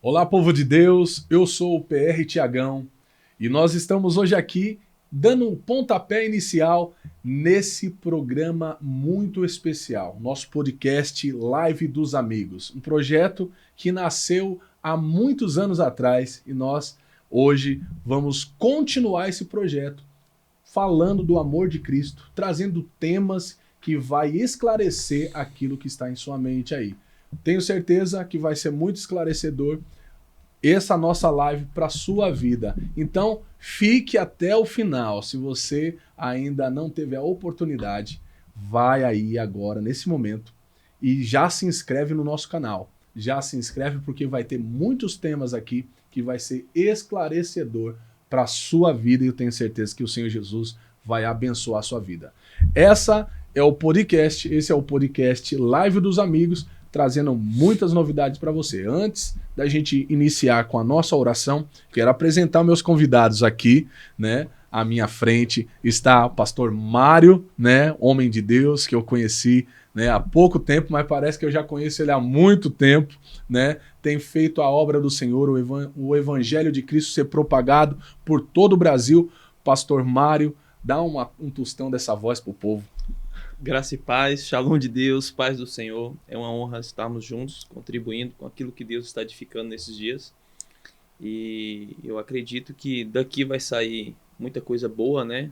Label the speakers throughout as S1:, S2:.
S1: Olá, povo de Deus, eu sou o PR Tiagão e nós estamos hoje aqui dando um pontapé inicial nesse programa muito especial, nosso podcast Live dos Amigos, um projeto que nasceu há muitos anos atrás e nós hoje vamos continuar esse projeto falando do amor de Cristo, trazendo temas que vai esclarecer aquilo que está em sua mente aí. Tenho certeza que vai ser muito esclarecedor essa nossa live para a sua vida. Então, fique até o final. Se você ainda não teve a oportunidade, vai aí agora, nesse momento, e já se inscreve no nosso canal. Já se inscreve porque vai ter muitos temas aqui que vai ser esclarecedor para a sua vida e eu tenho certeza que o Senhor Jesus vai abençoar a sua vida. Esse é o podcast Live dos Amigos, trazendo muitas novidades para você. Antes da gente iniciar com a nossa oração, quero apresentar meus convidados aqui, né? À minha frente está o pastor Mário, né? Homem de Deus, que eu conheci, né, há pouco tempo, mas parece que eu já conheço ele há muito tempo, né? Tem feito a obra do Senhor, o Evangelho de Cristo ser propagado por todo o Brasil. Pastor Mário, dá um tostão dessa voz pro povo.
S2: Graça e paz, shalom de Deus, paz do Senhor. É uma honra estarmos juntos, contribuindo com aquilo que Deus está edificando nesses dias. E eu acredito que daqui vai sair muita coisa boa, né?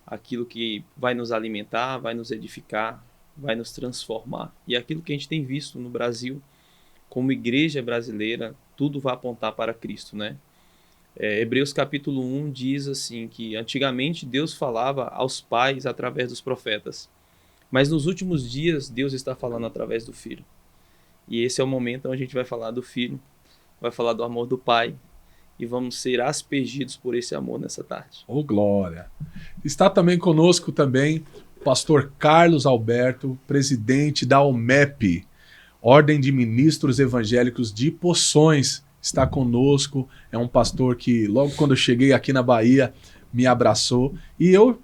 S2: Aquilo que vai nos alimentar, vai nos edificar, vai nos transformar. E aquilo que a gente tem visto no Brasil, como igreja brasileira, tudo vai apontar para Cristo, né? Hebreus capítulo 1 diz assim que antigamente Deus falava aos pais através dos profetas. Mas nos últimos dias, Deus está falando através do Filho. E esse é o momento onde a gente vai falar do Filho, vai falar do amor do Pai, e vamos ser aspergidos por esse amor nessa tarde.
S1: Oh, glória! Está também conosco também o pastor Carlos Alberto, presidente da OMEP, Ordem de Ministros Evangélicos de Poções. Está conosco, é um pastor que logo quando eu cheguei aqui na Bahia, me abraçou, e eu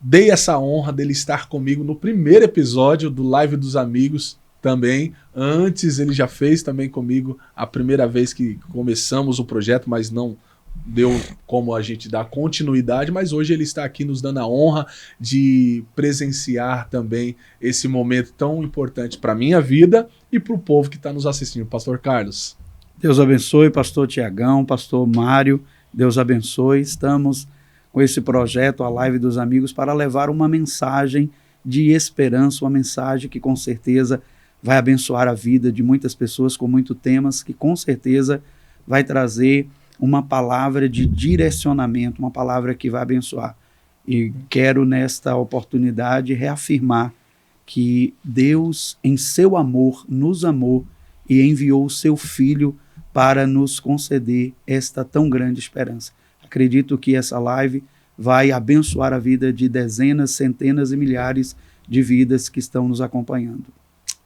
S1: dei essa honra dele estar comigo no primeiro episódio do Live dos Amigos também. Antes ele já fez também comigo a primeira vez que começamos o projeto, mas não deu como a gente dar continuidade. Mas hoje ele está aqui nos dando a honra de presenciar também esse momento tão importante para a minha vida e para o povo que está nos assistindo. Pastor Carlos.
S3: Deus abençoe, pastor Tiagão, pastor Mário. Deus abençoe. Estamos com esse projeto, a Live dos Amigos, para levar uma mensagem de esperança, uma mensagem que com certeza vai abençoar a vida de muitas pessoas com muitos temas, que com certeza vai trazer uma palavra de direcionamento, uma palavra que vai abençoar. E quero nesta oportunidade reafirmar que Deus, em seu amor, nos amou e enviou o seu Filho para nos conceder esta tão grande esperança. Acredito que essa live vai abençoar a vida de dezenas, centenas e milhares de vidas que estão nos acompanhando.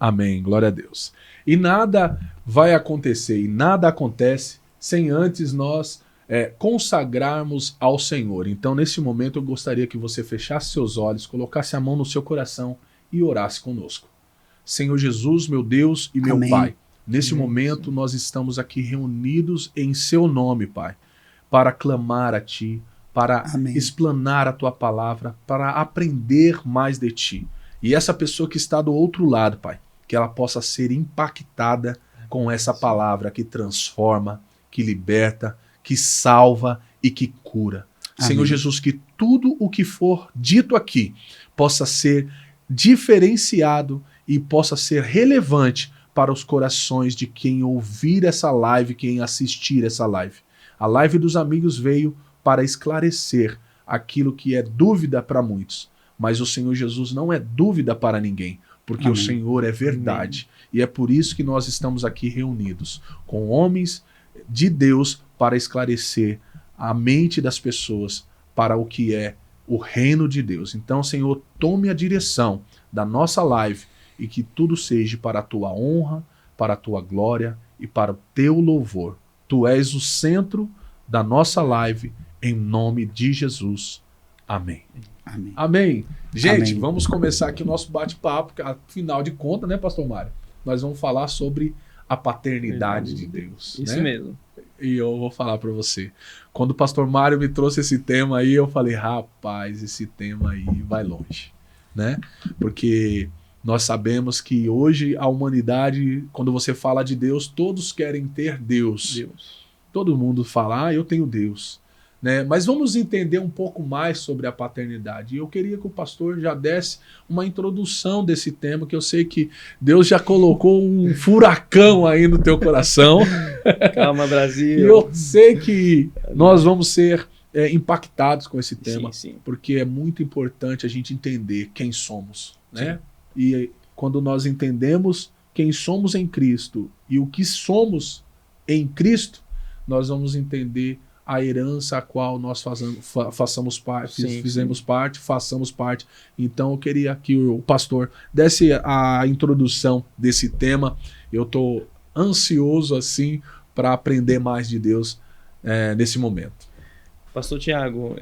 S1: Amém, glória a Deus. E nada vai acontecer, e nada acontece sem antes nós consagrarmos ao Senhor. Então, nesse momento, eu gostaria que você fechasse seus olhos, colocasse a mão no seu coração e orasse conosco. Senhor Jesus, meu Deus e meu
S3: Amém.
S1: Pai, nesse momento nós estamos aqui reunidos em seu nome, Pai, para clamar a Ti, para explanar a Tua palavra, para aprender mais de Ti. E essa pessoa que está do outro lado, Pai, que ela possa ser impactada com essa palavra que transforma, que liberta, que salva e que cura. Amém. Senhor Jesus, que tudo o que for dito aqui possa ser diferenciado e possa ser relevante para os corações de quem ouvir essa live, quem assistir essa live. A Live dos Amigos veio para esclarecer aquilo que é dúvida para muitos. Mas o Senhor Jesus não é dúvida para ninguém, porque o Senhor é verdade. E é por isso que nós estamos aqui reunidos, com homens de Deus, para esclarecer a mente das pessoas para o que é o reino de Deus. Então, Senhor, tome a direção da nossa live e que tudo seja para a Tua honra, para a Tua glória e para o Teu louvor. Tu és o centro da nossa live, em nome de Jesus. Amém.
S3: Amém.
S1: Amém. Gente,
S3: Amém.
S1: Vamos começar aqui o nosso bate-papo, que afinal de contas, né, pastor Mário? Nós vamos falar sobre a paternidade de Deus.
S2: Isso
S1: né?
S2: mesmo.
S1: E eu vou falar para você, quando o pastor Mário me trouxe esse tema aí, eu falei, rapaz, esse tema aí vai longe, né? Porque nós sabemos que hoje a humanidade, quando você fala de Deus, todos querem ter Deus. Todo mundo fala, eu tenho Deus. Né? Mas vamos entender um pouco mais sobre a paternidade. E eu queria que o pastor já desse uma introdução desse tema, que eu sei que Deus já colocou um furacão aí no teu coração.
S2: Calma, Brasil.
S1: E eu sei que nós vamos ser impactados com esse tema,
S2: sim.
S1: porque é muito importante a gente entender quem somos. Né? E quando nós entendemos quem somos em Cristo e o que somos em Cristo, nós vamos entender a herança a qual nós façamos parte, fizemos parte, façamos parte. Então eu queria que o pastor desse a introdução desse tema. Eu estou ansioso assim para aprender mais de Deus nesse momento.
S2: Pastor Tiago,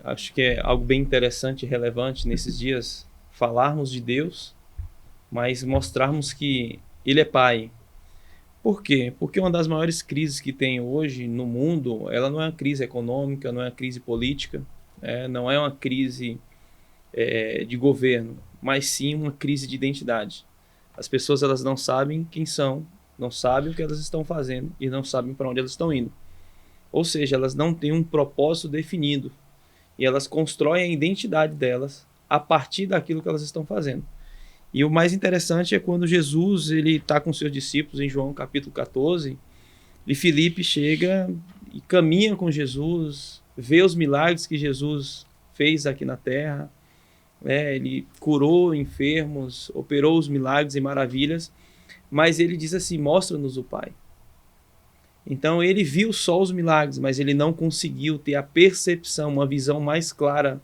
S2: acho que é algo bem interessante e relevante nesses dias falarmos de Deus, mas mostrarmos que Ele é Pai. Por quê? Porque uma das maiores crises que tem hoje no mundo, ela não é uma crise econômica, não é uma crise política, não é uma crise de governo, mas sim uma crise de identidade. As pessoas elas não sabem quem são, não sabem o que elas estão fazendo e não sabem para onde elas estão indo. Ou seja, elas não têm um propósito definido e elas constroem a identidade delas a partir daquilo que elas estão fazendo. E o mais interessante é quando Jesus está com seus discípulos em João capítulo 14, e Filipe chega e caminha com Jesus, vê os milagres que Jesus fez aqui na terra, ele curou enfermos, operou os milagres e maravilhas, mas ele diz assim, mostra-nos o Pai. Então ele viu só os milagres, mas ele não conseguiu ter a percepção, uma visão mais clara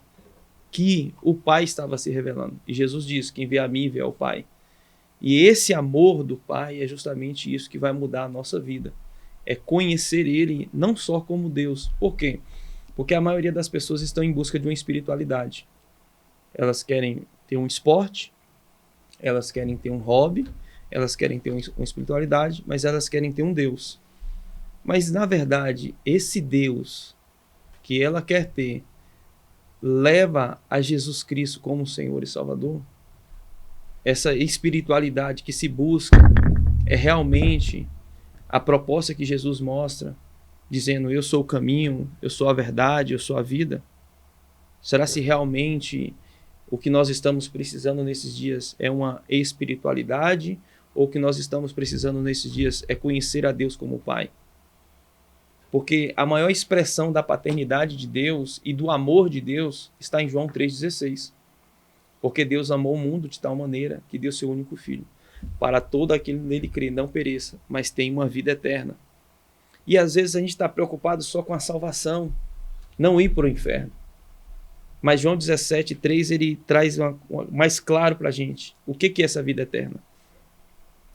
S2: que o Pai estava se revelando. E Jesus diz, quem vê a mim vê ao Pai. E esse amor do Pai é justamente isso que vai mudar a nossa vida. É conhecer Ele não só como Deus. Por quê? Porque a maioria das pessoas estão em busca de uma espiritualidade. Elas querem ter um esporte, elas querem ter um hobby, elas querem ter uma espiritualidade, mas elas querem ter um Deus. Mas, na verdade, esse Deus que ela quer ter leva a Jesus Cristo como Senhor e Salvador? Essa espiritualidade que se busca é realmente a proposta que Jesus mostra, dizendo, eu sou o caminho, eu sou a verdade, eu sou a vida? Será se realmente o que nós estamos precisando nesses dias é uma espiritualidade, ou o que nós estamos precisando nesses dias é conhecer a Deus como Pai? Porque a maior expressão da paternidade de Deus e do amor de Deus está em João 3,16. Porque Deus amou o mundo de tal maneira que deu seu único filho, para todo aquele nele crer não pereça, mas tenha uma vida eterna. E às vezes a gente está preocupado só com a salvação, não ir para o inferno. Mas João 17,3 ele traz mais claro para a gente o que é essa vida eterna.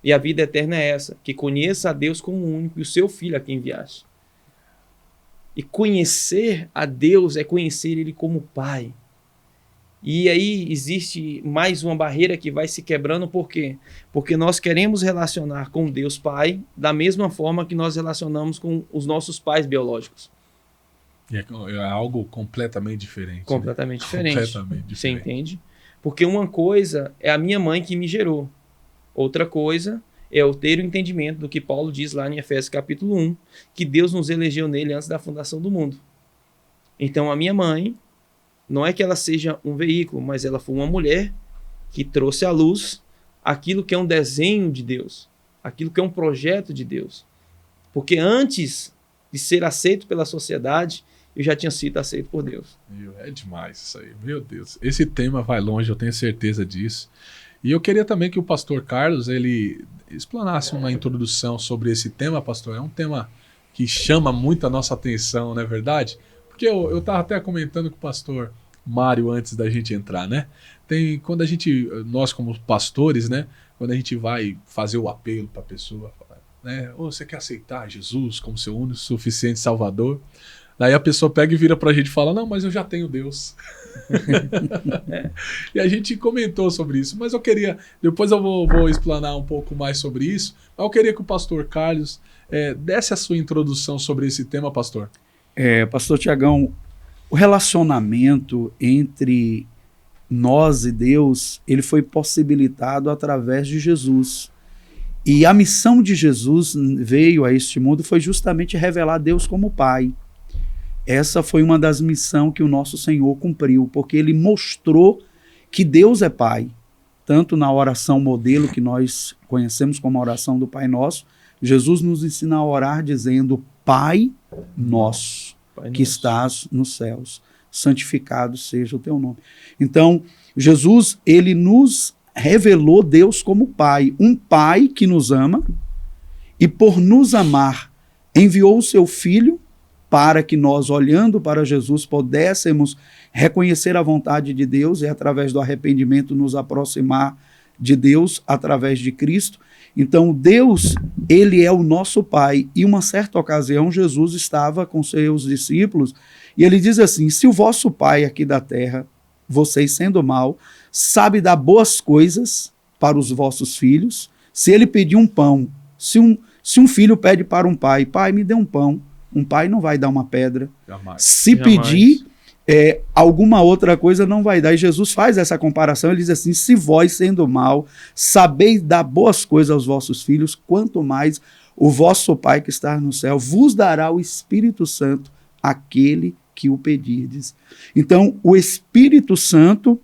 S2: E a vida eterna é essa, que conheça a Deus como único e o seu Filho a quem enviaste. E conhecer a Deus é conhecer Ele como Pai. E aí existe mais uma barreira que vai se quebrando, por quê? Porque nós queremos relacionar com Deus Pai da mesma forma que nós relacionamos com os nossos pais biológicos.
S1: É algo completamente diferente.
S2: Completamente diferente.
S1: Completamente diferente.
S2: Você entende? Porque uma coisa é a minha mãe que me gerou. Outra coisa é eu ter o entendimento do que Paulo diz lá em Efésios capítulo 1, que Deus nos elegeu nele antes da fundação do mundo. Então a minha mãe, não é que ela seja um veículo, mas ela foi uma mulher que trouxe à luz aquilo que é um desenho de Deus, aquilo que é um projeto de Deus. Porque antes de ser aceito pela sociedade, eu já tinha sido aceito por Deus.
S1: É demais isso aí, meu Deus. Esse tema vai longe, eu tenho certeza disso. E eu queria também que o pastor Carlos, ele explanasse uma introdução sobre esse tema, pastor. É um tema que chama muito a nossa atenção, não é verdade? Porque eu estava até comentando com o pastor Mário antes da gente entrar, né? Quando nós como pastores, né? Quando a gente vai fazer o apelo para a pessoa, né? Você quer aceitar Jesus como seu único suficiente Salvador? Daí a pessoa pega e vira pra gente e fala, não, mas eu já tenho Deus. E a gente comentou sobre isso, mas eu queria, depois eu vou explanar um pouco mais sobre isso, mas eu queria que o pastor Carlos desse a sua introdução sobre esse tema, pastor.
S3: Pastor Tiagão, o relacionamento entre nós e Deus, ele foi possibilitado através de Jesus. E a missão de Jesus veio a este mundo foi justamente revelar Deus como Pai. Essa foi uma das missões que o nosso Senhor cumpriu, porque ele mostrou que Deus é Pai. Tanto na oração modelo que nós conhecemos como a oração do Pai Nosso, Jesus nos ensina a orar dizendo, Pai Nosso, que estás nos céus, santificado seja o teu nome. Então, Jesus, ele nos revelou Deus como Pai, um Pai que nos ama e por nos amar enviou o seu Filho para que nós, olhando para Jesus, pudéssemos reconhecer a vontade de Deus e, através do arrependimento, nos aproximar de Deus através de Cristo. Então, Deus, ele é o nosso Pai. E uma certa ocasião, Jesus estava com seus discípulos e ele diz assim, se o vosso Pai aqui da terra, vocês sendo mal, sabe dar boas coisas para os vossos filhos, se ele pedir um pão, se um filho pede para um pai, pai, me dê um pão, um pai não vai dar uma pedra.
S1: Jamais.
S3: Se pedir alguma outra coisa, não vai dar. E Jesus faz essa comparação, ele diz assim, se vós, sendo mal, sabeis dar boas coisas aos vossos filhos, quanto mais o vosso Pai que está no céu vos dará o Espírito Santo, aquele que o pedirdes. Então, o Espírito Santo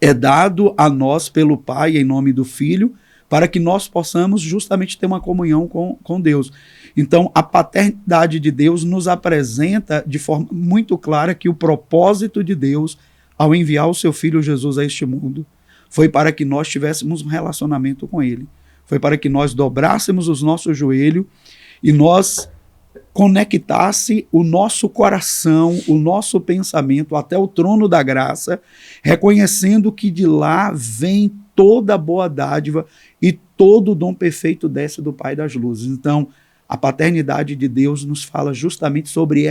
S3: é dado a nós pelo Pai, em nome do Filho, para que nós possamos justamente ter uma comunhão com Deus. Então, a paternidade de Deus nos apresenta de forma muito clara que o propósito de Deus, ao enviar o seu Filho Jesus a este mundo, foi para que nós tivéssemos um relacionamento com Ele. Foi para que nós dobrássemos os nossos joelhos e nós conectasse o nosso coração, o nosso pensamento até o trono da graça, reconhecendo que de lá vem toda a boa dádiva e todo o dom perfeito desce do Pai das luzes. Então, a paternidade de Deus nos fala justamente sobre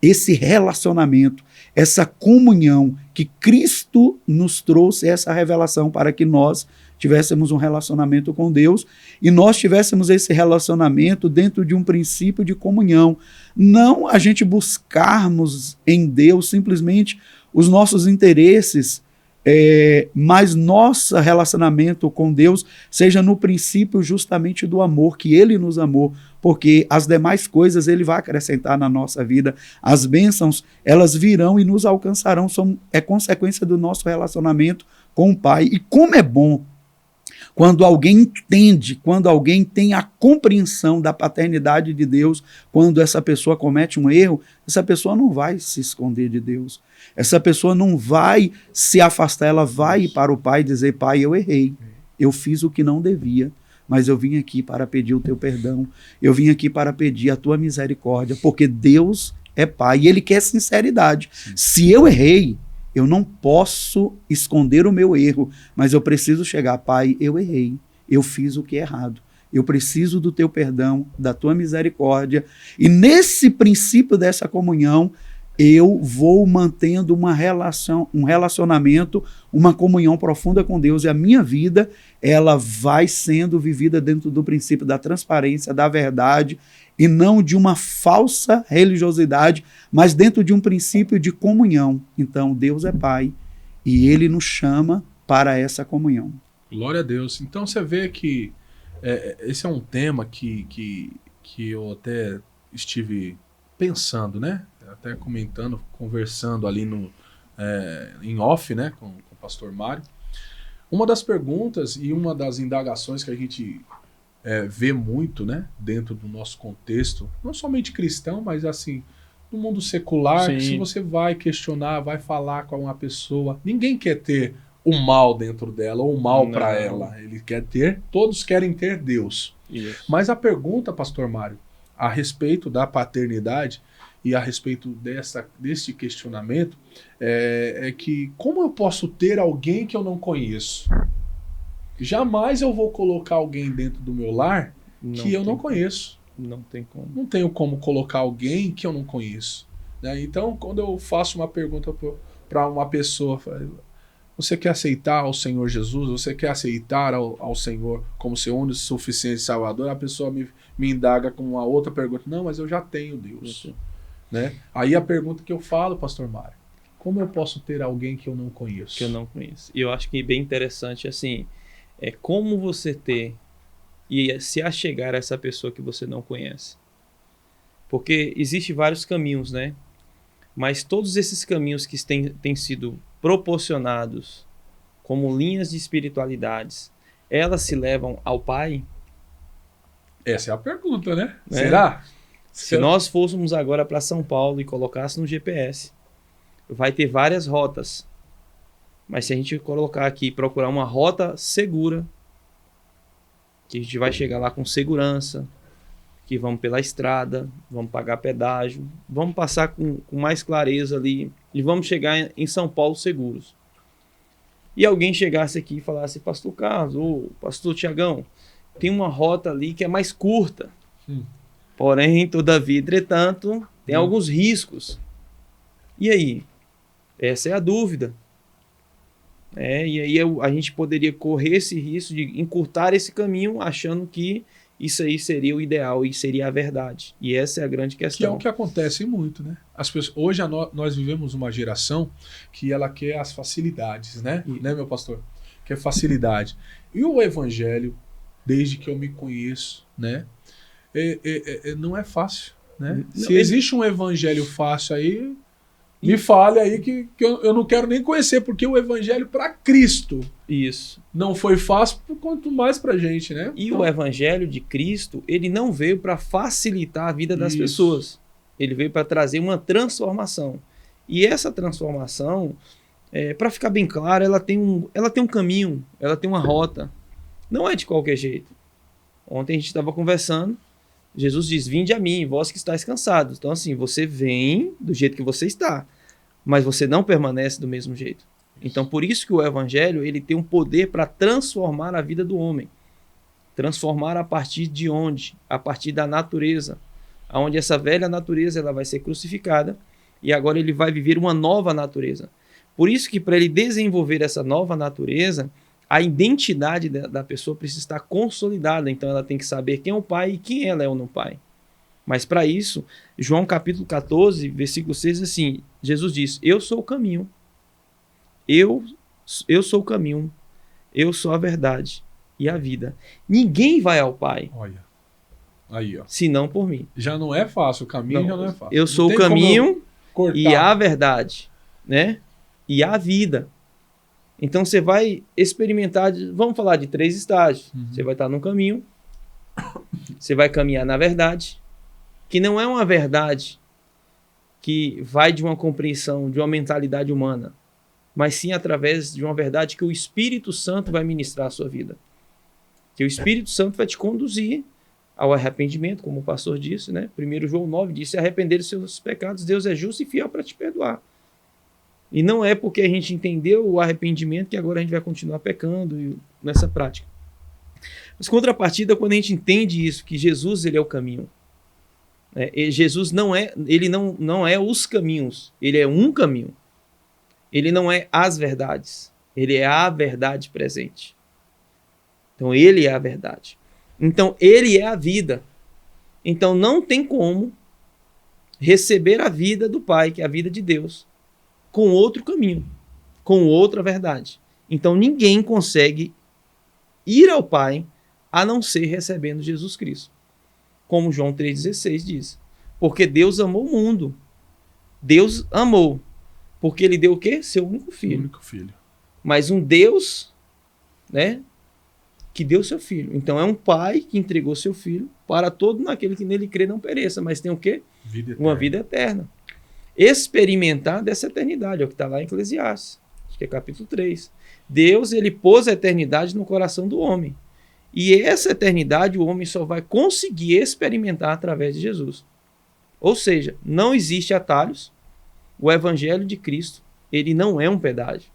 S3: esse relacionamento, essa comunhão que Cristo nos trouxe, essa revelação para que nós tivéssemos um relacionamento com Deus e nós tivéssemos esse relacionamento dentro de um princípio de comunhão. Não a gente buscarmos em Deus simplesmente os nossos interesses, mas nosso relacionamento com Deus seja no princípio justamente do amor, que Ele nos amou, porque as demais coisas Ele vai acrescentar na nossa vida. As bênçãos, elas virão e nos alcançarão, é consequência do nosso relacionamento com o Pai. E como é bom quando alguém entende, quando alguém tem a compreensão da paternidade de Deus, quando essa pessoa comete um erro, essa pessoa não vai se esconder de Deus. Essa pessoa não vai se afastar, ela vai ir para o Pai e dizer, Pai, eu errei, eu fiz o que não devia, mas eu vim aqui para pedir o teu perdão, eu vim aqui para pedir a tua misericórdia, porque Deus é Pai e Ele quer sinceridade. Sim. Se eu errei, eu não posso esconder o meu erro, mas eu preciso chegar, Pai, eu errei, eu fiz o que é errado. Eu preciso do teu perdão, da tua misericórdia. E nesse princípio dessa comunhão, eu vou mantendo um relacionamento, uma comunhão profunda com Deus. E a minha vida, ela vai sendo vivida dentro do princípio da transparência, da verdade, e não de uma falsa religiosidade, mas dentro de um princípio de comunhão. Então, Deus é Pai e Ele nos chama para essa comunhão.
S1: Glória a Deus. Então, você vê que esse é um tema que eu até estive pensando, né? Até comentando, conversando ali em off, né? Com o pastor Mário. Uma das perguntas e uma das indagações que a gente vê muito, né, dentro do nosso contexto, não somente cristão, mas assim, no mundo secular, que se você vai questionar, vai falar com uma pessoa, ninguém quer ter o mal dentro dela ou o mal para ela. Ele quer ter, todos querem ter Deus. Isso. Mas a pergunta, pastor Mário, a respeito da paternidade e a respeito desse questionamento é que como eu posso ter alguém que eu não conheço? Jamais eu vou colocar alguém dentro do meu lar que eu não conheço.
S2: Não tem como.
S1: Não tenho como colocar alguém que eu não conheço. né? Então, quando eu faço uma pergunta para uma pessoa, você quer aceitar ao Senhor Jesus? Você quer aceitar ao Senhor como seu único suficiente Salvador? A pessoa me indaga com uma outra pergunta. Não, mas eu já tenho Deus. Né? Aí a pergunta que eu falo, pastor Mário, como eu posso ter alguém que eu não conheço?
S2: Que eu não conheço. E eu acho que é bem interessante, assim, é como você ter e se achegar a essa pessoa que você não conhece. Porque existem vários caminhos, né? Mas todos esses caminhos que têm sido proporcionados como linhas de espiritualidades, elas se levam ao Pai?
S1: Essa é a pergunta, né? Será?
S2: Se nós fôssemos agora para São Paulo e colocássemos no GPS, vai ter várias rotas. Mas se a gente colocar aqui, procurar uma rota segura, que a gente vai chegar lá com segurança, que vamos pela estrada, vamos pagar pedágio, vamos passar com mais clareza ali e vamos chegar em São Paulo seguros. E alguém chegasse aqui e falasse, pastor Carlos, ou pastor Tiagão, tem uma rota ali que é mais curta. Porém, todavia, entretanto, tem alguns riscos. E aí? Essa é a dúvida. E aí a gente poderia correr esse risco de encurtar esse caminho achando que isso aí seria o ideal e seria a verdade. E essa é a grande questão.
S1: Que é o que acontece muito, né? As pessoas, hoje nós vivemos uma geração que ela quer as facilidades, né? Né, meu pastor? Quer facilidade. E o evangelho, desde que eu me conheço, né? Não é fácil, né? Se existe um evangelho fácil aí, me fale aí que eu não quero nem conhecer, porque o evangelho para Cristo não foi fácil, quanto mais para gente, né?
S2: E o evangelho de Cristo, ele não veio para facilitar a vida das pessoas. Ele veio para trazer uma transformação. E essa transformação, para ficar bem claro, ela tem um caminho, ela tem uma rota. Não é de qualquer jeito. Ontem a gente estava conversando, Jesus diz, vinde a mim, vós que estáis cansados. Então assim, você vem do jeito que você está, mas você não permanece do mesmo jeito. Então por isso que o evangelho, ele tem um poder para transformar a vida do homem. Transformar a partir de onde? A partir da natureza. Onde essa velha natureza ela vai ser crucificada e agora ele vai viver uma nova natureza. Por isso que para ele desenvolver essa nova natureza, a identidade da pessoa precisa estar consolidada. Então ela tem que saber quem é o pai e quem ela é no pai. Mas para isso, João capítulo 14, versículo 6, assim, Jesus diz, eu sou o caminho. Eu sou o caminho. Eu sou a verdade e a vida. Ninguém vai ao Pai.
S1: Olha. Aí, ó.
S2: Senão por mim.
S1: Já não é fácil. O caminho já não é fácil.
S2: Eu sou o caminho e a verdade, né? E a vida. Então você vai experimentar, vamos falar de 3 estágios. Você vai estar no caminho, você vai caminhar na verdade, que não é uma verdade que vai de uma compreensão, de uma mentalidade humana, mas sim através de uma verdade que o Espírito Santo vai ministrar à sua vida. Que o Espírito Santo vai te conduzir ao arrependimento, como o pastor disse, né? 1 João 9 diz, se arrepender dos seus pecados, Deus é justo e fiel para te perdoar. E não é porque a gente entendeu o arrependimento que agora a gente vai continuar pecando nessa prática. Mas contrapartida, quando a gente entende isso, que Jesus ele é o caminho. Jesus não é os caminhos, ele é um caminho. Ele não é as verdades, ele é a verdade presente. Então ele é a verdade. Então ele é a vida. Então não tem como receber a vida do Pai, que é a vida de Deus, com outro caminho, com outra verdade. Então ninguém consegue ir ao Pai a não ser recebendo Jesus Cristo. Como João 3,16 diz. Porque Deus amou o mundo. Deus amou. Porque ele deu o quê? Seu único filho.
S1: Único filho. Mas
S2: um Deus, né, que deu seu filho. Então é um pai que entregou seu filho para todo naquele que nele crê não pereça. Mas tem o quê? Uma vida eterna. Experimentar dessa eternidade, é o que está lá em Eclesiastes, acho que é capítulo 3. Deus, ele pôs a eternidade no coração do homem. E essa eternidade o homem só vai conseguir experimentar através de Jesus. Ou seja, não existe atalhos. O evangelho de Cristo, ele não é um pedágio.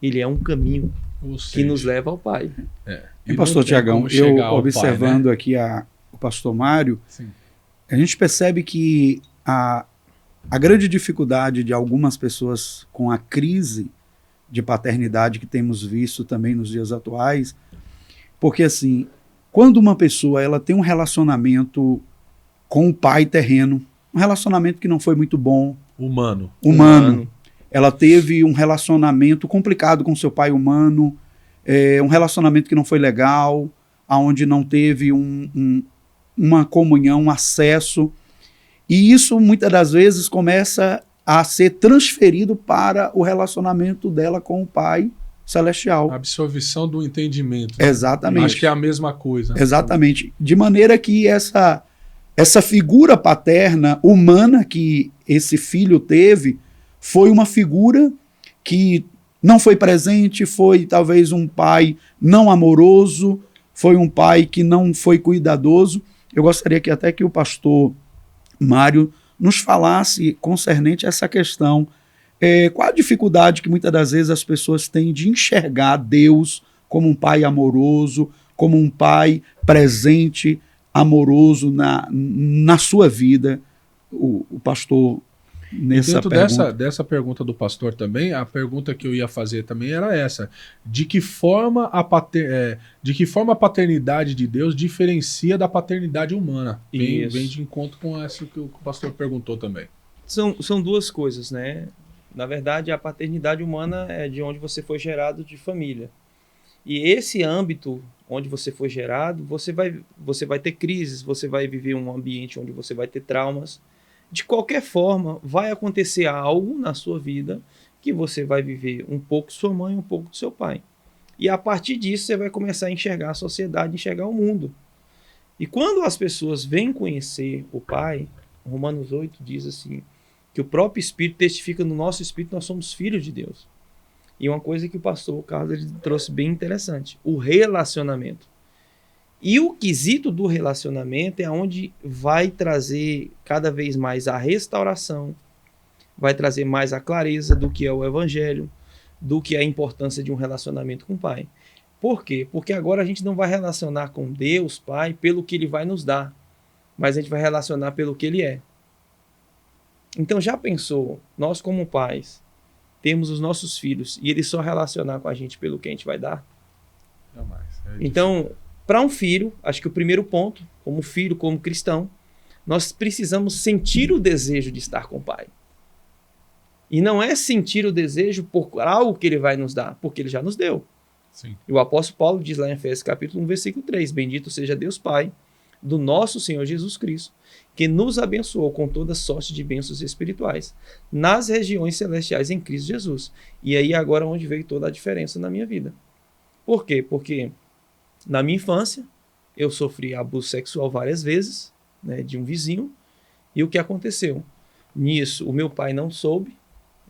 S2: Ele é um caminho que nos leva ao Pai.
S3: E pastor Tiagão, eu observando pai, né? Aqui o pastor Mário, sim, a gente percebe que A grande dificuldade de algumas pessoas com a crise de paternidade que temos visto também nos dias atuais, porque assim, quando uma pessoa ela tem um relacionamento com o pai terreno, um relacionamento que não foi muito bom,
S1: Humano.
S3: ela teve um relacionamento complicado com seu pai humano, um relacionamento que não foi legal, aonde não teve uma comunhão, um acesso, e isso muitas das vezes começa a ser transferido para o relacionamento dela com o pai celestial.
S1: Absorção do entendimento. Né?
S3: Exatamente.
S1: Acho que é a mesma coisa. Né?
S3: Exatamente. De maneira que essa figura paterna humana que esse filho teve foi uma figura que não foi presente, foi talvez um pai não amoroso, foi um pai que não foi cuidadoso. Eu gostaria que até que o pastor Mário nos falasse concernente a essa questão. Qual a dificuldade que muitas das vezes as pessoas têm de enxergar Deus como um pai amoroso, como um pai presente, amoroso na sua vida? O pastor, nessa
S1: dentro
S3: pergunta...
S1: dessa pergunta do pastor também, a pergunta que eu ia fazer também era essa: de que forma a paternidade de Deus diferencia da paternidade humana? Vem de encontro com isso que o pastor perguntou também.
S2: São duas coisas, né? Na verdade, a paternidade humana é de onde você foi gerado, de família. E esse âmbito onde você foi gerado, você vai ter crises, você vai viver um ambiente onde você vai ter traumas. De qualquer forma, vai acontecer algo na sua vida que você vai viver um pouco de sua mãe, um pouco do seu pai. E a partir disso, você vai começar a enxergar a sociedade, enxergar o mundo. E quando as pessoas vêm conhecer o pai, Romanos 8 diz assim, que o próprio Espírito testifica no nosso Espírito, nós somos filhos de Deus. E uma coisa que o pastor Carlos ele trouxe bem interessante, o relacionamento. E o quesito do relacionamento é onde vai trazer cada vez mais a restauração, vai trazer mais a clareza do que é o evangelho, do que é a importância de um relacionamento com o Pai. Por quê? Porque agora a gente não vai relacionar com Deus, Pai, pelo que Ele vai nos dar, mas a gente vai relacionar pelo que Ele é. Então já pensou, nós como pais, temos os nossos filhos e eles só relacionar com a gente pelo que a gente vai dar?
S1: Jamais.
S2: Então, para um filho, acho que o primeiro ponto, como filho, como cristão, nós precisamos sentir o desejo de estar com o Pai. E não é sentir o desejo por algo que Ele vai nos dar, porque Ele já nos deu.
S1: Sim.
S2: E o apóstolo Paulo diz lá em Efésios capítulo 1, versículo 3, bendito seja Deus Pai, do nosso Senhor Jesus Cristo, que nos abençoou com toda sorte de bênçãos espirituais, nas regiões celestiais em Cristo Jesus. E aí agora onde veio toda a diferença na minha vida. Por quê? Porque na minha infância, eu sofri abuso sexual várias vezes, né, de um vizinho. E o que aconteceu? Nisso, o meu pai não soube.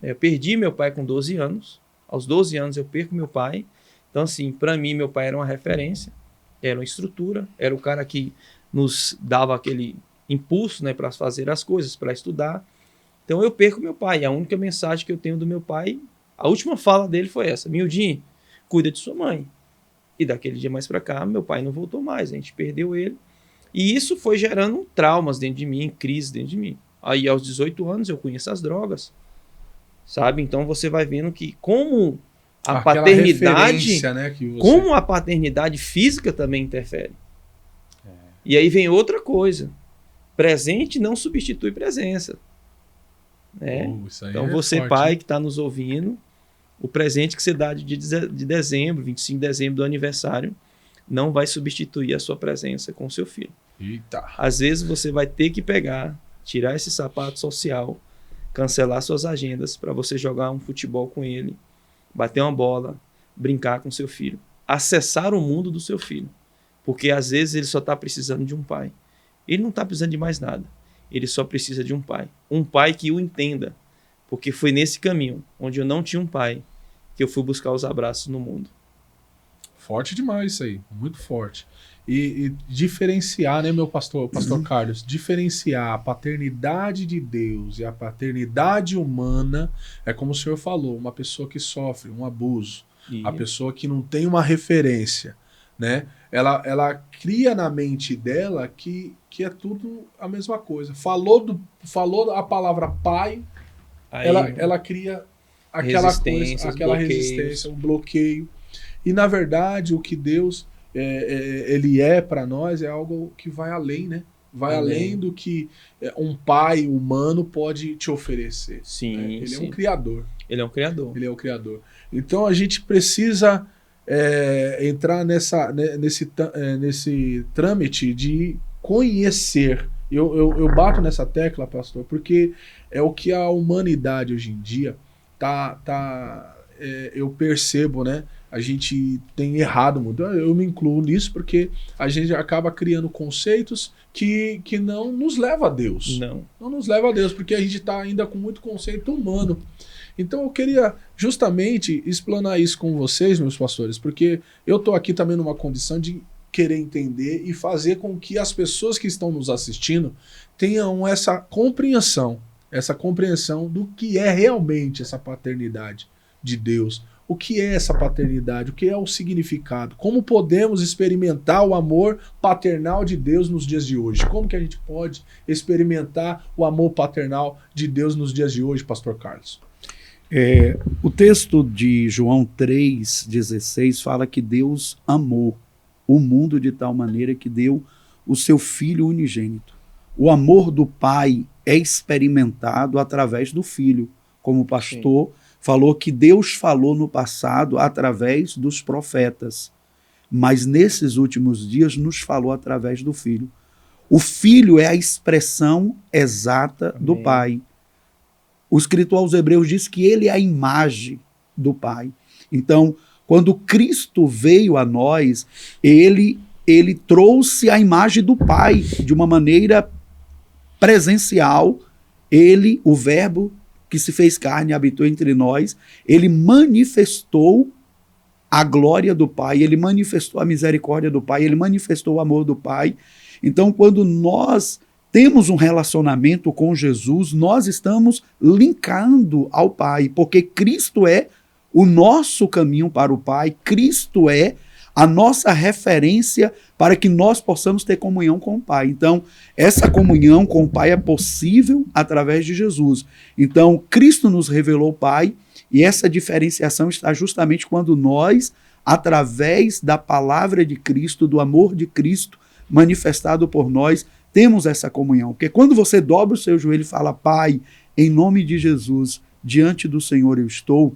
S2: Eu perdi meu pai com 12 anos. Aos 12 anos eu perco meu pai. Então, assim, para mim, meu pai era uma referência, era uma estrutura, era o cara que nos dava aquele impulso, né, para fazer as coisas, para estudar. Então, eu perco meu pai. A única mensagem que eu tenho do meu pai, a última fala dele foi essa: Mildinho, cuida de sua mãe. E daquele dia mais para cá, meu pai não voltou mais, a gente perdeu ele. E isso foi gerando traumas dentro de mim, crise dentro de mim. Aí, aos 18 anos, eu conheço as drogas, sabe? Então, você vai vendo que como a paternidade,
S1: né, que você...
S2: como a paternidade física também interfere. E aí vem outra coisa. Presente não substitui presença. Né? Então, você,
S1: forte,
S2: pai,
S1: hein?
S2: que está nos ouvindo, o presente que você dá de dezembro, 25 de dezembro do aniversário, não vai substituir a sua presença com o seu filho.
S1: Eita.
S2: Às vezes você vai ter que pegar, tirar esse sapato social, cancelar suas agendas para você jogar um futebol com ele, bater uma bola, brincar com seu filho, acessar o mundo do seu filho. Porque às vezes ele só está precisando de um pai. Ele não está precisando de mais nada. Ele só precisa de um pai. Um pai que o entenda. Porque foi nesse caminho, onde eu não tinha um pai, que eu fui buscar os abraços no mundo.
S1: Forte demais isso aí, muito forte. E diferenciar, né, meu pastor Carlos, diferenciar a paternidade de Deus e a paternidade humana, é como o senhor falou, uma pessoa que sofre um abuso, a pessoa que não tem uma referência, né? Ela cria na mente dela que que é tudo a mesma coisa. Falou a palavra pai,
S2: Aí,
S1: ela cria aquela coisa, aquela resistência, um bloqueio. E, na verdade, o que Deus ele para nós é algo que vai além, né? Vai além do que um pai humano pode te oferecer.
S2: Sim,
S1: né? Ele
S2: sim.
S1: é um criador.
S2: Ele é um criador.
S1: Ele é o criador. Então, a gente precisa entrar nesse trâmite de conhecer. Eu bato nessa tecla, pastor, porque é o que a humanidade hoje em dia eu percebo, né? A gente tem errado muito. Eu me incluo nisso porque a gente acaba criando conceitos que não nos leva a Deus. Não nos leva a Deus, porque a gente está ainda com muito conceito humano. Então eu queria justamente explanar isso com vocês, meus pastores, porque eu estou aqui também numa condição de querer entender e fazer com que as pessoas que estão nos assistindo tenham essa compreensão do que é realmente essa paternidade de Deus. O que é essa paternidade? O que é o significado? Como podemos experimentar o amor paternal de Deus nos dias de hoje? Como que a gente pode experimentar o amor paternal de Deus nos dias de hoje, pastor Carlos?
S3: O texto de João 3,16 fala que Deus amou o mundo de tal maneira que deu o seu Filho unigênito. O amor do Pai é experimentado através do Filho, como o pastor falou que Deus falou no passado através dos profetas, mas nesses últimos dias nos falou através do Filho. O Filho é a expressão exata do Pai. O escritor aos Hebreus diz que ele é a imagem do Pai. Então, quando Cristo veio a nós, ele trouxe a imagem do Pai de uma maneira presencial. Ele, o Verbo que se fez carne e habitou entre nós, ele manifestou a glória do Pai, ele manifestou a misericórdia do Pai, ele manifestou o amor do Pai. Então, quando nós temos um relacionamento com Jesus, nós estamos linkando ao Pai, porque Cristo é o nosso caminho para o Pai, Cristo é a nossa referência para que nós possamos ter comunhão com o Pai. Então, essa comunhão com o Pai é possível através de Jesus. Então, Cristo nos revelou o Pai, e essa diferenciação está justamente quando nós, através da palavra de Cristo, do amor de Cristo manifestado por nós, temos essa comunhão. Porque quando você dobra o seu joelho e fala, Pai, em nome de Jesus, diante do Senhor eu estou,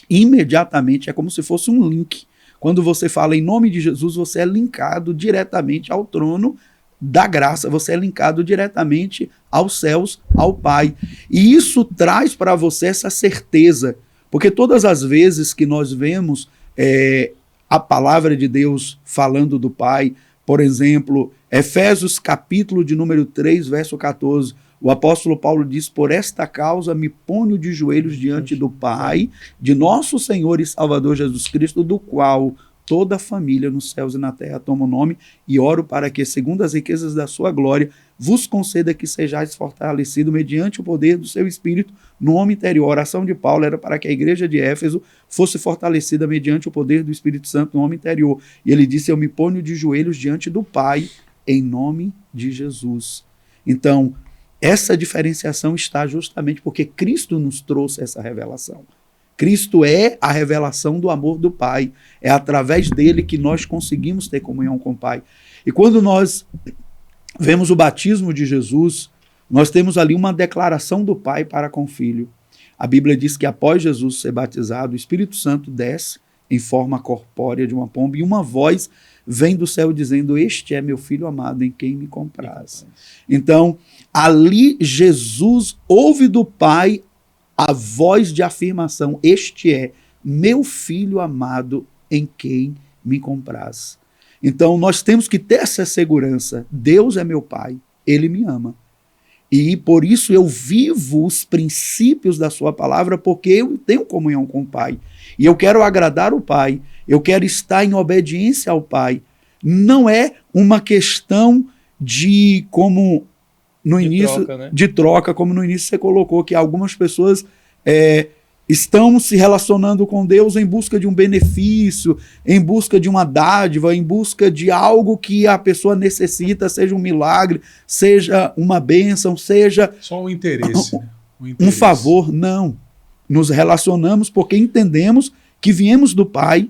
S3: imediatamente é como se fosse um link. Quando você fala em nome de Jesus, você é linkado diretamente ao trono da graça, você é linkado diretamente aos céus, ao Pai. E isso traz para você essa certeza, porque todas as vezes que nós vemos a palavra de Deus falando do Pai, por exemplo, Efésios capítulo de número 3, verso 14, o apóstolo Paulo diz, por esta causa me ponho de joelhos diante do Pai, de nosso Senhor e Salvador Jesus Cristo, do qual toda a família nos céus e na terra toma o nome, e oro para que, segundo as riquezas da sua glória, vos conceda que sejais fortalecido mediante o poder do seu Espírito no homem interior. A oração de Paulo era para que a igreja de Éfeso fosse fortalecida mediante o poder do Espírito Santo no homem interior. E ele disse, eu me ponho de joelhos diante do Pai, em nome de Jesus. Então, essa diferenciação está justamente porque Cristo nos trouxe essa revelação. Cristo é a revelação do amor do Pai. É através dele que nós conseguimos ter comunhão com o Pai. E quando nós vemos o batismo de Jesus, nós temos ali uma declaração do Pai para com o Filho. A Bíblia diz que após Jesus ser batizado, o Espírito Santo desce em forma corpórea de uma pomba e uma voz vem do céu dizendo, este é meu Filho amado em quem me compraz. Então, ali Jesus ouve do Pai a voz de afirmação, este é meu Filho amado em quem me compraz. Então, nós temos que ter essa segurança, Deus é meu Pai, Ele me ama. E por isso eu vivo os princípios da sua palavra, porque eu tenho comunhão com o Pai. E eu quero agradar o Pai, eu quero estar em obediência ao Pai. Não é uma questão de como no início,
S2: troca, né?
S3: de troca, como no início você colocou, que algumas pessoas estão se relacionando com Deus em busca de um benefício, em busca de uma dádiva, em busca de algo que a pessoa necessita, seja um milagre, seja uma bênção, seja
S1: só um interesse, né?
S3: Um favor. Não. Nos relacionamos porque entendemos que viemos do Pai,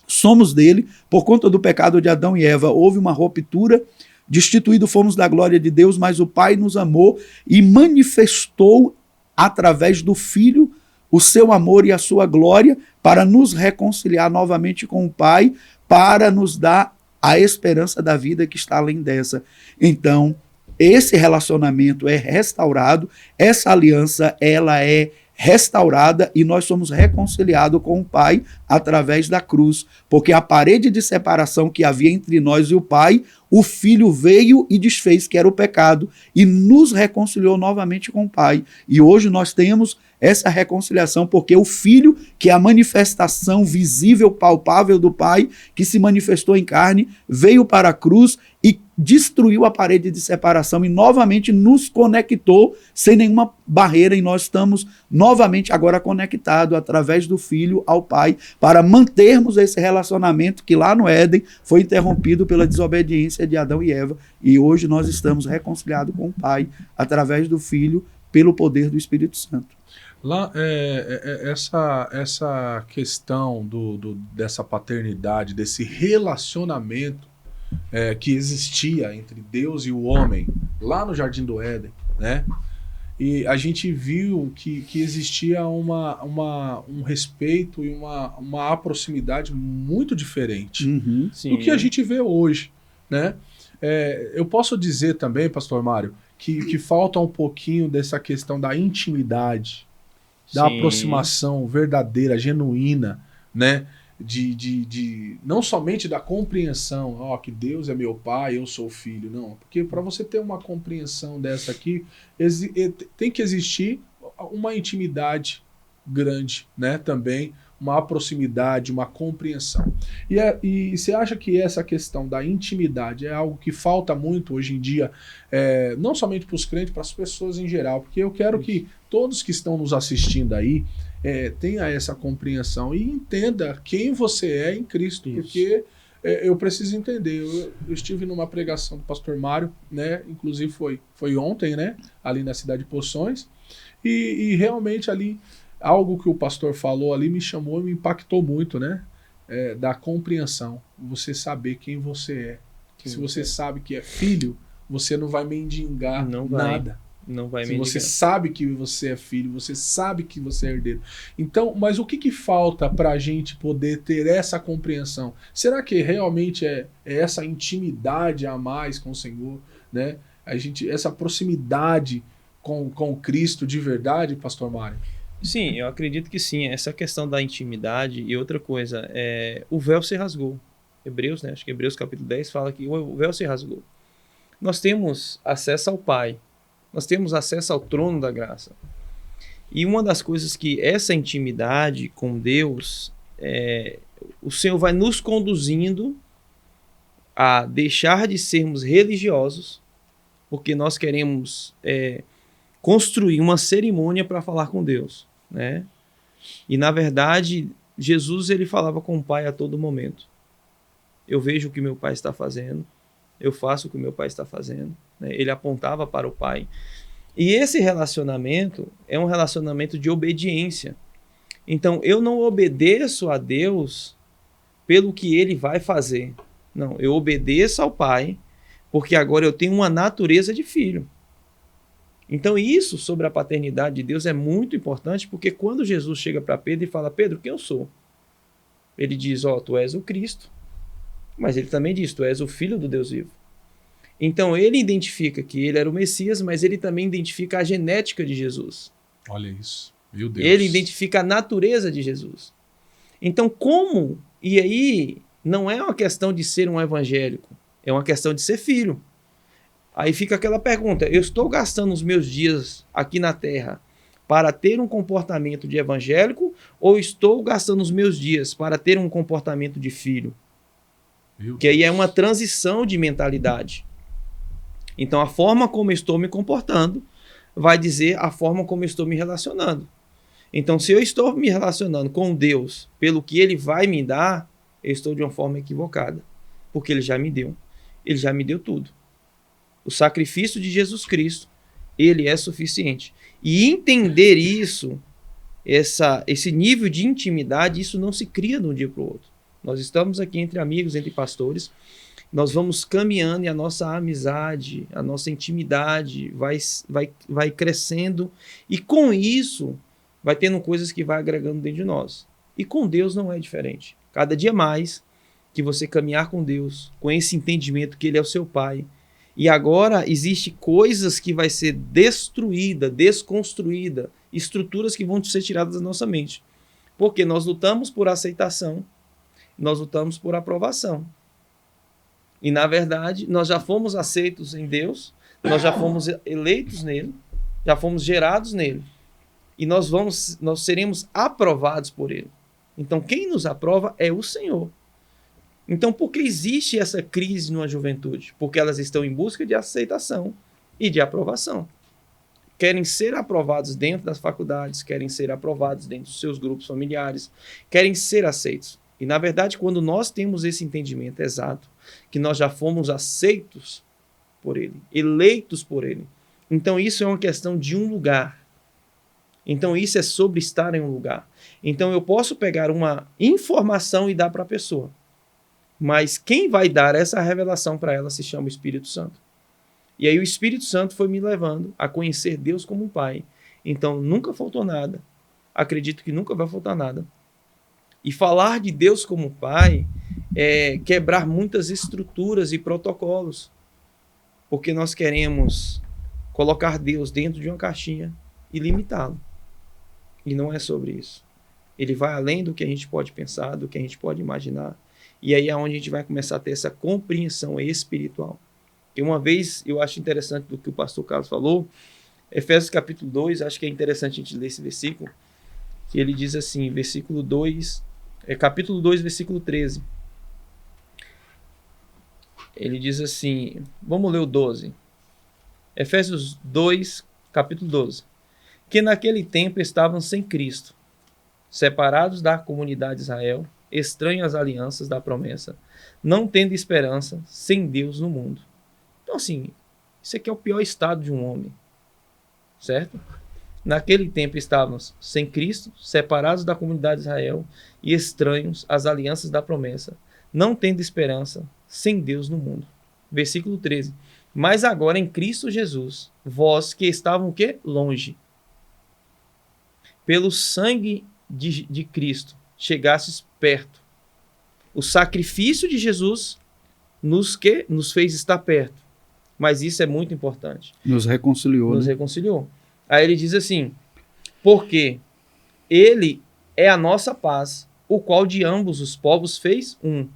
S3: somos dele, por conta do pecado de Adão e Eva, houve uma ruptura, destituído fomos da glória de Deus, mas o Pai nos amou e manifestou através do Filho o seu amor e a sua glória para nos reconciliar novamente com o Pai, para nos dar a esperança da vida que está além dessa. Então, esse relacionamento é restaurado, essa aliança ela é restaurada e nós somos reconciliados com o Pai através da cruz, porque a parede de separação que havia entre nós e o Pai, o Filho veio e desfez, que era o pecado, e nos reconciliou novamente com o Pai. E hoje nós temos essa reconciliação porque o Filho, que é a manifestação visível, palpável do Pai, que se manifestou em carne, veio para a cruz e destruiu a parede de separação e novamente nos conectou sem nenhuma barreira, e nós estamos novamente agora conectados através do Filho ao Pai para mantermos esse relacionamento que lá no Éden foi interrompido pela desobediência de Adão e Eva, e hoje nós estamos reconciliados com o Pai através do Filho pelo poder do Espírito Santo.
S1: Lá, essa questão dessa paternidade, desse relacionamento que existia entre Deus e o homem, lá no Jardim do Éden, né? E a gente viu que existia um respeito e uma proximidade muito diferente do que a gente vê hoje, né? Eu posso dizer também, Pastor Mário, que falta um pouquinho dessa questão da intimidade, da aproximação verdadeira, genuína, né? Não somente da compreensão, que Deus é meu pai, eu sou filho, não. Porque para você ter uma compreensão dessa aqui, tem que existir uma intimidade grande, né? Também uma proximidade, uma compreensão. E você acha que essa questão da intimidade é algo que falta muito hoje em dia, não somente para os crentes, para as pessoas em geral? Porque eu quero que todos que estão nos assistindo aí tenha essa compreensão e entenda quem você é em Cristo. Isso. Porque eu preciso entender. Eu estive numa pregação do pastor Mário, né? Inclusive foi ontem, né? Ali na cidade de Poções, e realmente ali algo que o pastor falou ali me chamou e me impactou muito, né? Da compreensão. Você saber quem você é. Se você sabe que é filho, você não vai mendigar nada.
S2: Não vai
S1: mendigar. Você sabe que você é filho, você sabe que você é herdeiro. Então, mas o que falta para a gente poder ter essa compreensão? Será que realmente é essa intimidade a mais com o Senhor, né? Essa proximidade com Cristo de verdade, pastor Mário?
S2: Sim, eu acredito que sim. Essa questão da intimidade e outra coisa, o véu se rasgou. Hebreus, né? Acho que Hebreus capítulo 10 fala que o véu se rasgou. Nós temos acesso ao Pai. Nós temos acesso ao trono da graça. E uma das coisas que essa intimidade com Deus, o Senhor vai nos conduzindo a deixar de sermos religiosos, porque nós queremos construir uma cerimônia para falar com Deus, né? E na verdade, Jesus ele falava com o Pai a todo momento. Eu vejo o que meu Pai está fazendo, eu faço o que meu Pai está fazendo, né? Ele apontava para o Pai. E esse relacionamento é um relacionamento de obediência. Então, eu não obedeço a Deus pelo que Ele vai fazer. Não, eu obedeço ao Pai, porque agora eu tenho uma natureza de filho. Então isso sobre a paternidade de Deus é muito importante, porque quando Jesus chega para Pedro e fala, Pedro, quem eu sou? Ele diz, tu és o Cristo. Mas ele também diz, tu és o Filho do Deus vivo. Então ele identifica que ele era o Messias, mas ele também identifica a genética de Jesus.
S1: Olha isso, meu Deus.
S2: Ele identifica a natureza de Jesus. Então como? E aí não é uma questão de ser um evangélico, é uma questão de ser filho. Aí fica aquela pergunta, eu estou gastando os meus dias aqui na Terra para ter um comportamento de evangélico ou estou gastando os meus dias para ter um comportamento de filho? Que aí é uma transição de mentalidade. Então a forma como eu estou me comportando vai dizer a forma como eu estou me relacionando. Então, se eu estou me relacionando com Deus pelo que Ele vai me dar, eu estou de uma forma equivocada. Porque Ele já me deu. Ele já me deu tudo. O sacrifício de Jesus Cristo, Ele é suficiente. E entender isso, esse nível de intimidade, isso não se cria de um dia para o outro. Nós estamos aqui entre amigos, entre pastores, nós vamos caminhando e a nossa amizade, a nossa intimidade vai crescendo e com isso vai tendo coisas que vai agregando dentro de nós. E com Deus não é diferente. Cada dia mais que você caminhar com Deus, com esse entendimento que Ele é o seu Pai, e agora existe coisas que vai ser destruída, desconstruída, estruturas que vão ser tiradas da nossa mente. Porque nós lutamos por aceitação, nós lutamos por aprovação. E, na verdade, nós já fomos aceitos em Deus, nós já fomos eleitos nele, já fomos gerados nele. E nós seremos aprovados por ele. Então, quem nos aprova é o Senhor. Então, por que existe essa crise numa juventude? Porque elas estão em busca de aceitação e de aprovação. Querem ser aprovados dentro das faculdades, querem ser aprovados dentro dos seus grupos familiares, querem ser aceitos. E, na verdade, quando nós temos esse entendimento exato, que nós já fomos aceitos por Ele, eleitos por Ele, então isso é uma questão de um lugar. Então isso é sobre estar em um lugar. Então eu posso pegar uma informação e dar para a pessoa, mas quem vai dar essa revelação para ela se chama o Espírito Santo. E aí o Espírito Santo foi me levando a conhecer Deus como um Pai. Então nunca faltou nada. Acredito que nunca vai faltar nada. E falar de Deus como Pai é quebrar muitas estruturas e protocolos. Porque nós queremos colocar Deus dentro de uma caixinha e limitá-lo. E não é sobre isso. Ele vai além do que a gente pode pensar, do que a gente pode imaginar. E aí é onde a gente vai começar a ter essa compreensão espiritual. E uma vez, eu acho interessante do que o pastor Carlos falou, Efésios capítulo 2, acho que é interessante a gente ler esse versículo, que ele diz assim, versículo 2, capítulo 2, versículo 13. Ele diz assim, vamos ler o 12. Efésios 2, capítulo 12. Que naquele tempo estavam sem Cristo, separados da comunidade de Israel, estranhos às alianças da promessa, não tendo esperança, sem Deus no mundo. Então, assim, isso aqui é o pior estado de um homem, certo? Naquele tempo estávamos sem Cristo, separados da comunidade de Israel e estranhos às alianças da promessa, não tendo esperança, sem Deus no mundo. Versículo 13. Mas agora em Cristo Jesus, vós que estavam o quê? Longe, pelo sangue de Cristo, chegastes perto. O sacrifício de Jesus nos fez estar perto. Mas isso é muito importante.
S3: Nos reconciliou.
S2: Nos reconciliou. Aí ele diz assim, porque ele é a nossa paz, o qual de ambos os povos fez um,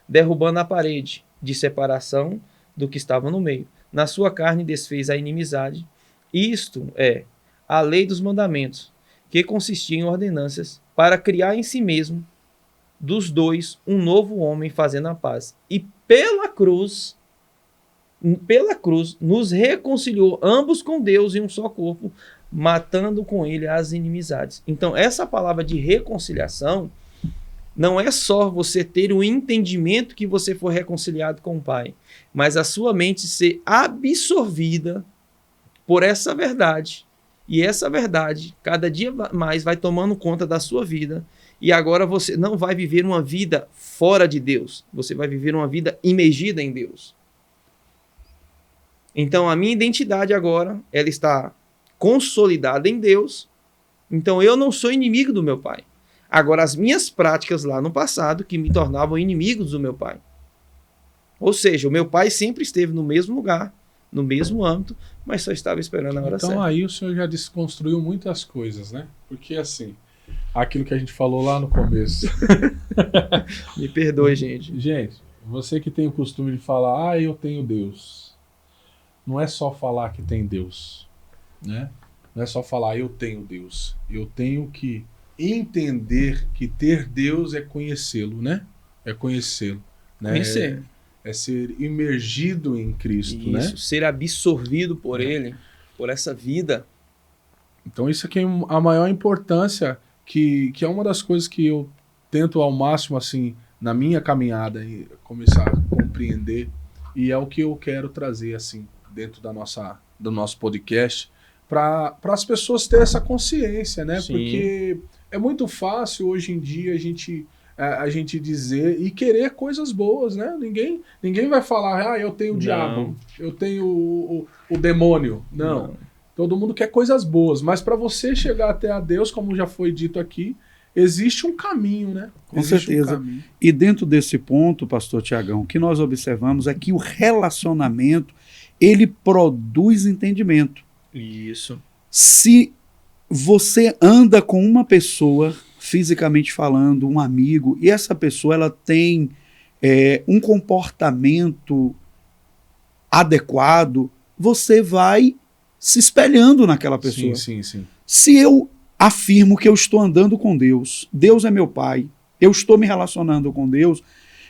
S2: derrubando a parede de separação do que estava no meio. Na sua carne desfez a inimizade. Isto é a lei dos mandamentos, que consistia em ordenanças para criar em si mesmo dos dois um novo homem fazendo a paz. E pela cruz nos reconciliou ambos com Deus em um só corpo, matando com ele as inimizades. Então essa palavra de reconciliação não é só você ter o entendimento que você foi reconciliado com o Pai, mas a sua mente ser absorvida por essa verdade. E essa verdade, cada dia mais, vai tomando conta da sua vida. E agora você não vai viver uma vida fora de Deus. Você vai viver uma vida imergida em Deus. Então, a minha identidade agora, ela está consolidada em Deus. Então, eu não sou inimigo do meu Pai. Agora, as minhas práticas lá no passado, que me tornavam inimigos do meu Pai. Ou seja, o meu Pai sempre esteve no mesmo lugar, no mesmo âmbito, mas só estava esperando a hora certa.
S1: Então aí o senhor já desconstruiu muitas coisas, né? Porque assim, aquilo que a gente falou lá no começo.
S2: Me perdoe, gente.
S1: Gente, você que tem o costume de falar, eu tenho Deus. Não é só falar que tem Deus, né? Não é só falar, eu tenho Deus. Eu tenho que entender que ter Deus é conhecê-lo, né? É conhecê-lo. Né?
S2: Conhecer.
S1: É ser imergido em Cristo,
S2: isso,
S1: né?
S2: ser absorvido por Ele, por essa vida.
S1: Então isso aqui é a maior importância, que é uma das coisas que eu tento ao máximo, assim, na minha caminhada, e começar a compreender, e é o que eu quero trazer, assim, dentro do nosso podcast, para as pessoas terem essa consciência, né?
S2: Sim.
S1: Porque é muito fácil hoje em dia a gente dizer e querer coisas boas, né? Ninguém vai falar, eu tenho o diabo, eu tenho o demônio. Não. Todo mundo quer coisas boas, mas para você chegar até a Deus, como já foi dito aqui, existe um caminho, né?
S3: Com certeza. E dentro desse ponto, pastor Tiagão, o que nós observamos é que o relacionamento, ele produz entendimento.
S2: Isso.
S3: Se você anda com uma pessoa, fisicamente falando, um amigo, e essa pessoa ela tem um comportamento adequado, você vai se espelhando naquela pessoa.
S1: Sim.
S3: Se eu afirmo que eu estou andando com Deus, Deus é meu Pai, eu estou me relacionando com Deus,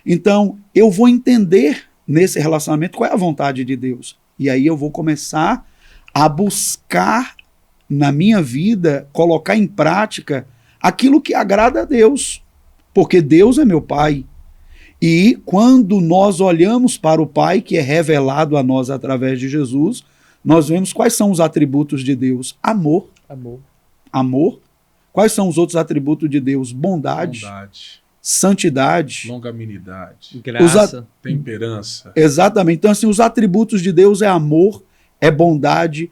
S3: então eu vou entender nesse relacionamento qual é a vontade de Deus. E aí eu vou começar a buscar na minha vida, colocar em prática aquilo que agrada a Deus, porque Deus é meu Pai. E quando nós olhamos para o Pai, que é revelado a nós através de Jesus, nós vemos quais são os atributos de Deus. Amor. Quais são os outros atributos de Deus? Bondade. Santidade.
S1: Longanimidade.
S2: Graça.
S1: Temperança.
S3: Exatamente. Então, assim, os atributos de Deus é amor, é bondade,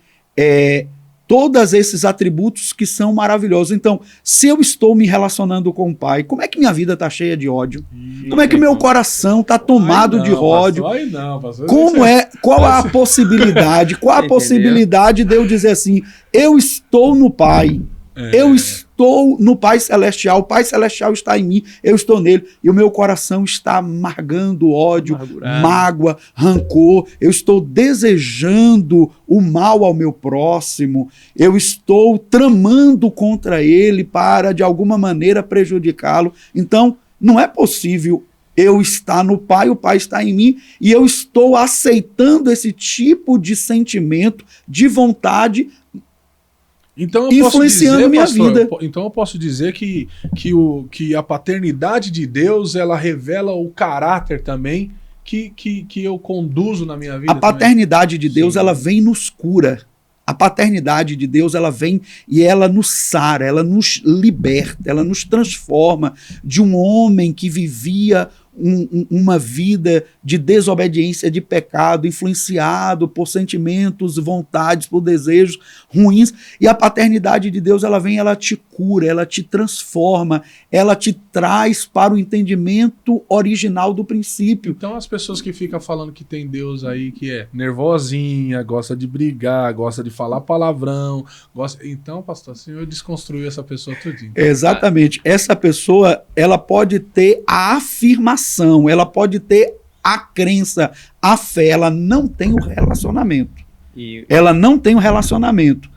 S3: todos esses atributos que são maravilhosos. Então, se eu estou me relacionando com o Pai, como é que minha vida está cheia de ódio? Como é que meu coração está tomado de ódio?
S1: Pastor,
S3: qual a possibilidade? Qual a possibilidade de eu dizer assim, eu estou no Pai, eu estou no Pai Celestial, o Pai Celestial está em mim, eu estou nele, e o meu coração está amargando ódio, mágoa, rancor, eu estou desejando o mal ao meu próximo, eu estou tramando contra ele para, de alguma maneira, prejudicá-lo. Então, não é possível eu estar no Pai, o Pai está em mim, e eu estou aceitando esse tipo de sentimento, de vontade,
S1: então
S3: influenciando minha vida.
S1: Então eu posso dizer que a paternidade de Deus, ela revela o caráter também que eu conduzo na minha vida.
S3: A paternidade de Deus, ela vem e nos cura. A paternidade de Deus, ela vem e ela nos sara, ela nos liberta, ela nos transforma de um homem que vivia uma vida de desobediência, de pecado, influenciado por sentimentos, vontades, por desejos ruins. E a paternidade de Deus, ela vem, ela te cura, ela te transforma, ela te traz para o entendimento original do princípio.
S1: Então as pessoas que ficam falando que tem Deus aí que é nervosinha, gosta de brigar, gosta de falar palavrão, então, pastor, o senhor desconstruiu essa pessoa tudinho.
S3: Exatamente. Essa pessoa, ela pode ter a afirmação, ela pode ter a crença, a fé, ela não tem o relacionamento. Ela não tem o relacionamento.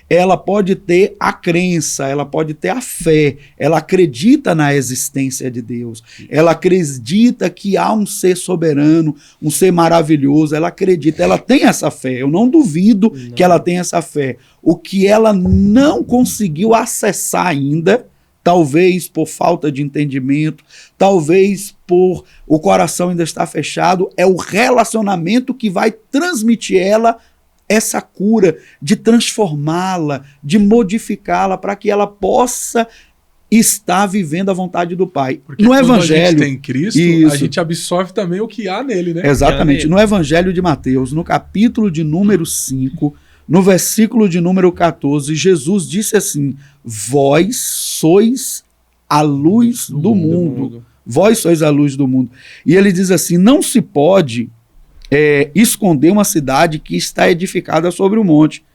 S3: Ela pode ter a crença, ela pode ter a fé, ela acredita na existência de Deus, ela acredita que há um ser soberano, um ser maravilhoso, ela acredita, ela tem essa fé, eu não duvido que ela tenha essa fé. O que ela não conseguiu acessar ainda, talvez por falta de entendimento, talvez por o coração ainda estar fechado, é o relacionamento que vai transmitir ela essa cura, de transformá-la, de modificá-la para que ela possa estar vivendo a vontade do Pai.
S1: Porque
S3: no
S1: quando
S3: Evangelho,
S1: a gente tem Cristo, a gente absorve também o que há nele, né?
S3: Exatamente. No Evangelho de Mateus, no capítulo de número 5, no versículo de número 14, Jesus disse assim: vós sois a luz do mundo. Vós sois a luz do mundo. E ele diz assim, não se pode esconder uma cidade que está edificada sobre o monte.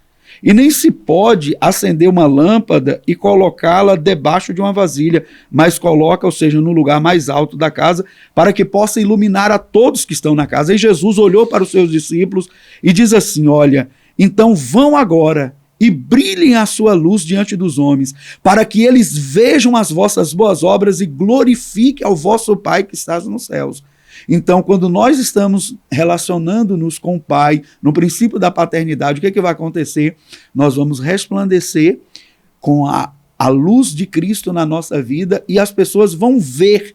S3: E nem se pode acender uma lâmpada e colocá-la debaixo de uma vasilha, mas coloca, ou seja, no lugar mais alto da casa, para que possa iluminar a todos que estão na casa. E Jesus olhou para os seus discípulos e diz assim, olha, então vão agora e brilhem a sua luz diante dos homens, para que eles vejam as vossas boas obras e glorifiquem ao vosso Pai que está nos céus. Então, quando nós estamos relacionando-nos com o Pai, no princípio da paternidade, o que, que vai acontecer? Nós vamos resplandecer com a luz de Cristo na nossa vida e as pessoas vão ver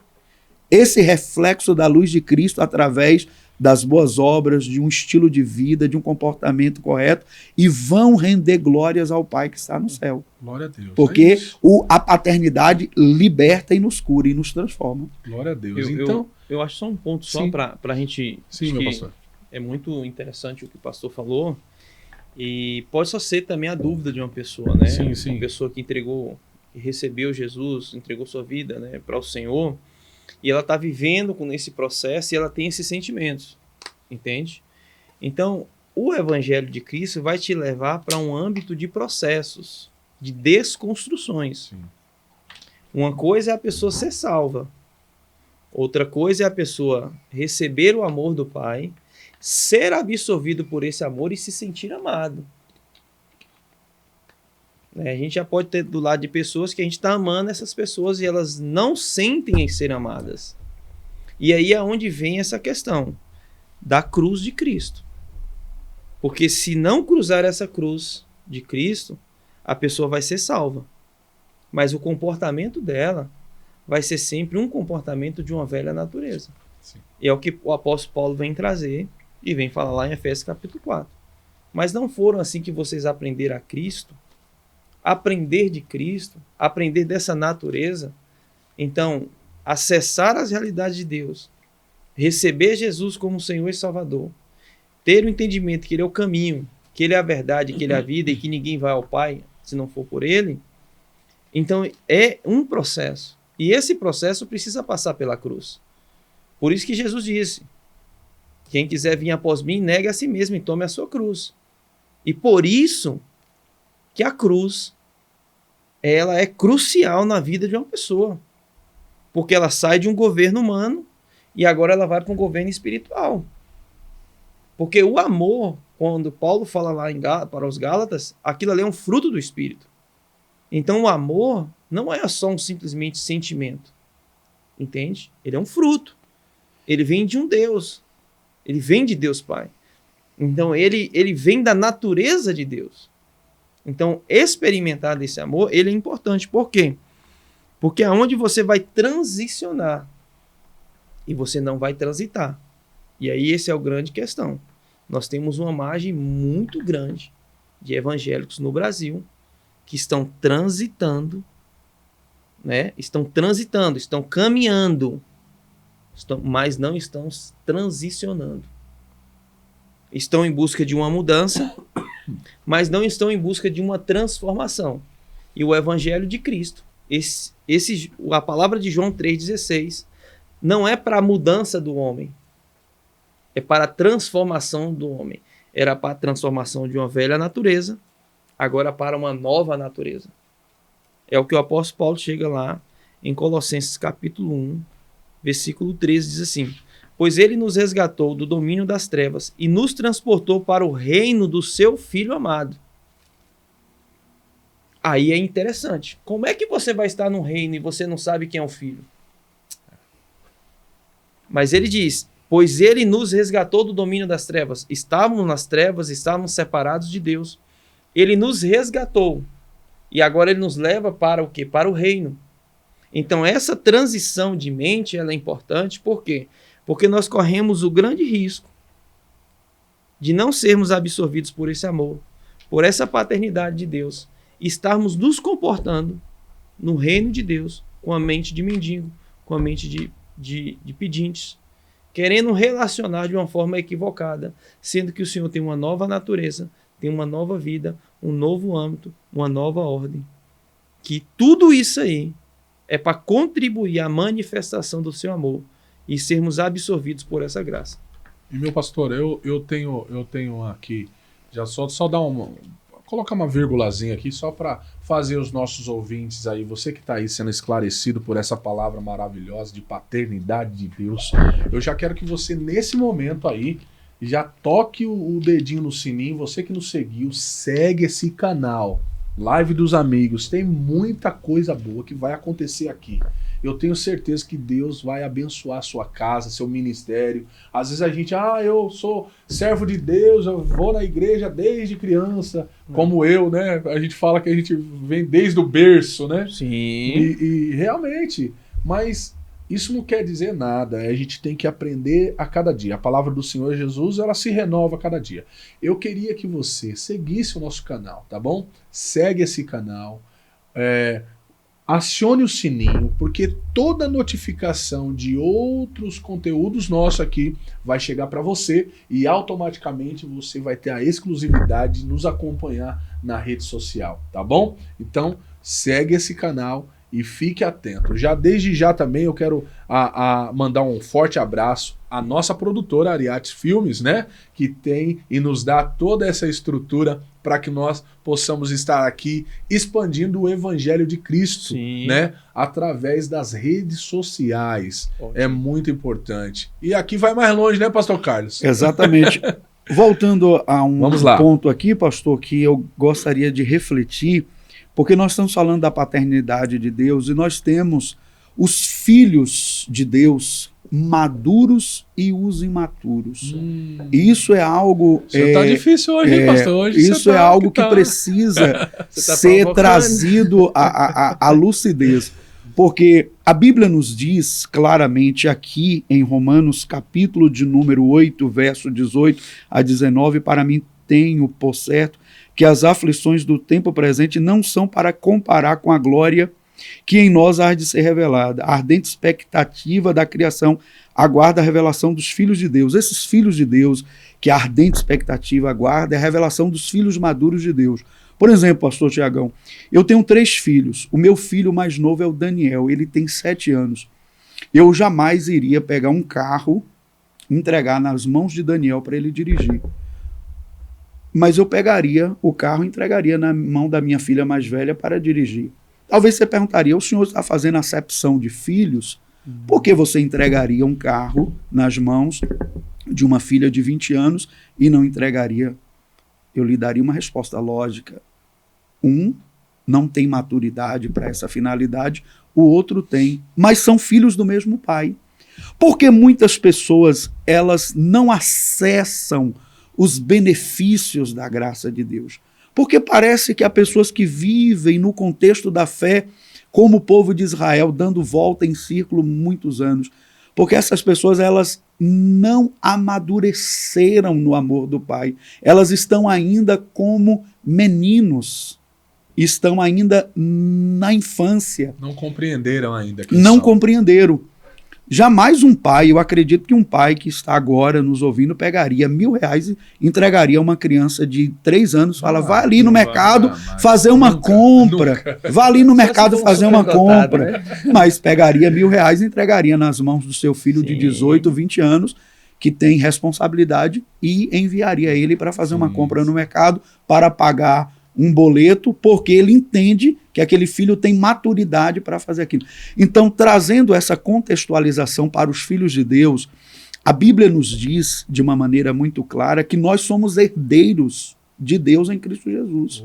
S3: esse reflexo da luz de Cristo através das boas obras, de um estilo de vida, de um comportamento correto e vão render glórias ao Pai que está no céu.
S1: Glória a Deus.
S3: Porque a paternidade liberta e nos cura e nos transforma.
S1: Glória a Deus. Então,
S2: eu acho só um ponto só para a gente...
S1: Sim, meu pastor.
S2: É muito interessante o que o pastor falou e pode só ser também a dúvida de uma pessoa, né?
S1: Sim, sim.
S2: Uma pessoa que recebeu Jesus, entregou sua vida, né, para o Senhor e ela está vivendo nesse processo e ela tem esses sentimentos, entende? Então, o Evangelho de Cristo vai te levar para um âmbito de processos, de desconstruções.
S1: Sim.
S2: Uma coisa é a pessoa ser salva, outra coisa é a pessoa receber o amor do Pai, ser absorvido por esse amor e se sentir amado. A gente já pode ter do lado de pessoas que a gente está amando essas pessoas e elas não sentem em ser amadas. E aí é onde vem essa questão da cruz de Cristo. Porque se não cruzar essa cruz de Cristo, a pessoa vai ser salva. Mas o comportamento dela vai ser sempre um comportamento de uma velha natureza.
S1: Sim.
S2: E é o que o apóstolo Paulo vem trazer e vem falar lá em Efésios capítulo 4. Mas não foram assim que vocês aprenderam a Cristo, aprender de Cristo, aprender dessa natureza. Então, acessar as realidades de Deus, receber Jesus como Senhor e Salvador, ter o entendimento que Ele é o caminho, que Ele é a verdade, que Ele é a vida e que ninguém vai ao Pai se não for por Ele. Então, é um processo. E esse processo precisa passar pela cruz. Por isso que Jesus disse, quem quiser vir após mim, negue a si mesmo e tome a sua cruz. E por isso que a cruz, ela é crucial na vida de uma pessoa. Porque ela sai de um governo humano e agora ela vai para um governo espiritual. Porque o amor, quando Paulo fala lá para os Gálatas, aquilo ali é um fruto do Espírito. Então o amor não é só um simplesmente sentimento. Entende? Ele é um fruto. Ele vem de um Deus. Ele vem de Deus Pai. Então ele vem da natureza de Deus. Então, experimentar desse amor, ele é importante. Por quê? Porque é onde você vai transicionar e você não vai transitar. E aí, essa é a grande questão. Nós temos uma margem muito grande de evangélicos no Brasil que estão transitando, né? Estão caminhando, mas não estão transicionando. Estão em busca de uma mudança, mas não estão em busca de uma transformação. E o Evangelho de Cristo, a palavra de João 3,16, não é para a mudança do homem, é para a transformação do homem. Era para a transformação de uma velha natureza, agora para uma nova natureza. É o que o apóstolo Paulo chega lá em Colossenses capítulo 1, versículo 13, diz assim: pois ele nos resgatou do domínio das trevas e nos transportou para o reino do seu Filho amado. Aí é interessante. Como é que você vai estar num reino e você não sabe quem é o Filho? Mas ele diz, pois ele nos resgatou do domínio das trevas. Estávamos nas trevas, estávamos separados de Deus. Ele nos resgatou. E agora ele nos leva para o quê? Para o reino. Então essa transição de mente ela é importante. Por quê? Porque nós corremos o grande risco de não sermos absorvidos por esse amor, por essa paternidade de Deus, e estarmos nos comportando no reino de Deus com a mente de mendigo, com a mente de pedintes, querendo relacionar de uma forma equivocada, sendo que o Senhor tem uma nova natureza, tem uma nova vida, um novo âmbito, uma nova ordem. Que tudo isso aí é para contribuir à manifestação do seu amor e sermos absorvidos por essa graça.
S1: E meu pastor, eu tenho aqui, já só dar colocar uma vírgulazinha aqui só para fazer os nossos ouvintes aí, você que está aí sendo esclarecido por essa palavra maravilhosa de paternidade de Deus, eu já quero que você nesse momento aí já toque o dedinho no sininho, você que nos seguiu, segue esse canal, Live dos Amigos, tem muita coisa boa que vai acontecer aqui. Eu tenho certeza que Deus vai abençoar a sua casa, seu ministério. Às vezes a gente, eu sou servo de Deus, eu vou na igreja desde criança, como eu, né? A gente fala que a gente vem desde o berço, né?
S2: Sim.
S1: E realmente, mas isso não quer dizer nada. A gente tem que aprender a cada dia. A palavra do Senhor Jesus, ela se renova a cada dia. Eu queria que você seguisse o nosso canal, tá bom? Segue esse canal. Acione o sininho, porque toda notificação de outros conteúdos nossos aqui vai chegar para você e automaticamente você vai ter a exclusividade de nos acompanhar na rede social, tá bom? Então, segue esse canal e fique atento. Desde já também eu quero mandar um forte abraço à nossa produtora Ariates Filmes, né? Que tem e nos dá toda essa estrutura para que nós possamos estar aqui expandindo o Evangelho de Cristo,
S2: Sim.
S1: né? Através das redes sociais. Ótimo. É muito importante. E aqui vai mais longe, né, Pastor Carlos?
S3: Exatamente. Voltando a um ponto aqui, pastor, que eu gostaria de refletir, porque nós estamos falando da paternidade de Deus e nós temos os filhos de Deus maduros e os imaturos. Isso é algo...
S1: Tá difícil hoje, hein, pastor? Hoje
S3: isso é algo que precisa ser trazido à lucidez. Porque a Bíblia nos diz claramente aqui em Romanos, capítulo de número 8, verso 18 a 19, para mim tenho por certo que as aflições do tempo presente não são para comparar com a glória que em nós há de ser revelada. A ardente expectativa da criação aguarda a revelação dos filhos de Deus. Esses filhos de Deus, que a ardente expectativa aguarda, é a revelação dos filhos maduros de Deus. Por exemplo, pastor Tiagão, eu tenho 3 filhos. O meu filho mais novo é o Daniel, ele tem 7 anos. Eu jamais iria pegar um carro, entregar nas mãos de Daniel para ele dirigir. Mas eu pegaria o carro e entregaria na mão da minha filha mais velha para dirigir. Talvez você perguntaria, o senhor está fazendo acepção de filhos? Por que você entregaria um carro nas mãos de uma filha de 20 anos e não entregaria? Eu lhe daria uma resposta lógica. Um não tem maturidade para essa finalidade, o outro tem, mas são filhos do mesmo pai. Porque muitas pessoas, elas não acessam os benefícios da graça de Deus. Porque parece que há pessoas que vivem no contexto da fé como o povo de Israel, dando volta em círculo muitos anos. Porque essas pessoas, elas não amadureceram no amor do Pai. Elas estão ainda como meninos. Estão ainda na infância.
S1: Não compreenderam ainda.
S3: Não compreenderam. Jamais um pai, eu acredito que um pai que está agora nos ouvindo pegaria R$1.000 e entregaria a uma criança de 3 anos, fala, vai ali no mercado fazer uma compra, vá ali no mercado fazer uma compra, mas pegaria R$1.000 e entregaria nas mãos do seu filho de 18, 20 anos, que tem responsabilidade, e enviaria ele para fazer uma compra no mercado, para pagar um boleto, porque ele entende que aquele filho tem maturidade para fazer aquilo. Então, trazendo essa contextualização para os filhos de Deus, a Bíblia nos diz, de uma maneira muito clara, que nós somos herdeiros de Deus em Cristo Jesus.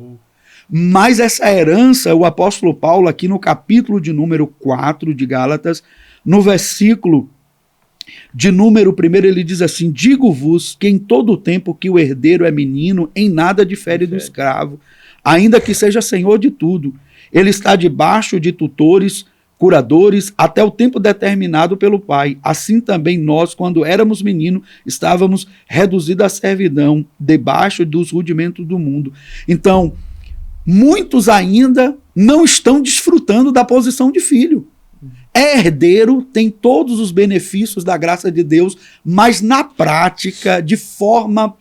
S3: Mas essa herança, o apóstolo Paulo, aqui no capítulo de número 4 de Gálatas, no versículo de número 1, ele diz assim, digo-vos que em todo o tempo que o herdeiro é menino, em nada difere do escravo, ainda que seja senhor de tudo. Ele está debaixo de tutores, curadores, até o tempo determinado pelo Pai. Assim também nós, quando éramos meninos, estávamos reduzidos à servidão, debaixo dos rudimentos do mundo. Então, muitos ainda não estão desfrutando da posição de filho. É herdeiro, tem todos os benefícios da graça de Deus, mas na prática, de forma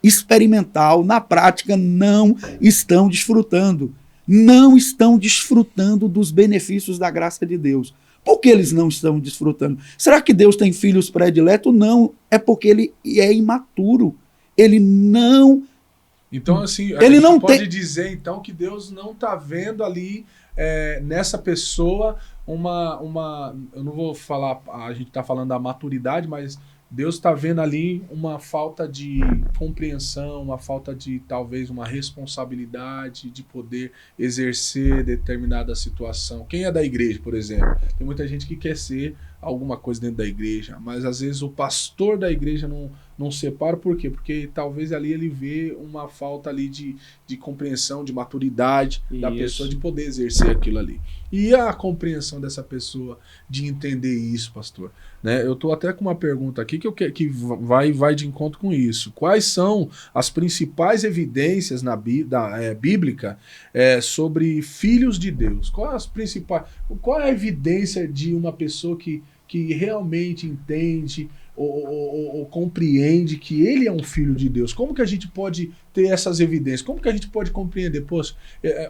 S3: experimental, na prática, não estão desfrutando. Não estão desfrutando dos benefícios da graça de Deus. Por que eles não estão desfrutando? Será que Deus tem filhos prediletos? Não, é porque ele é imaturo. Ele não...
S1: Então, assim, a
S3: ele
S1: gente
S3: não
S1: pode
S3: tem...
S1: dizer, então, que Deus não está vendo ali, nessa pessoa, eu não vou falar, a gente está falando da maturidade, mas Deus está vendo ali uma falta de compreensão, uma falta de talvez uma responsabilidade de poder exercer determinada situação. Quem é da igreja, por exemplo? Tem muita gente que quer ser alguma coisa dentro da igreja, mas às vezes o pastor da igreja não separa. Por quê? Porque talvez ali ele vê uma falta ali de compreensão, de maturidade da pessoa de poder exercer aquilo ali. E a compreensão dessa pessoa de entender isso, pastor? Né? Eu estou até com uma pergunta aqui que vai de encontro com isso. Quais são as principais evidências bíblica sobre filhos de Deus? Qual é a evidência de uma pessoa que realmente entende ou compreende que ele é um filho de Deus? Como que a gente pode ter essas evidências? Como que a gente pode compreender? Poxa,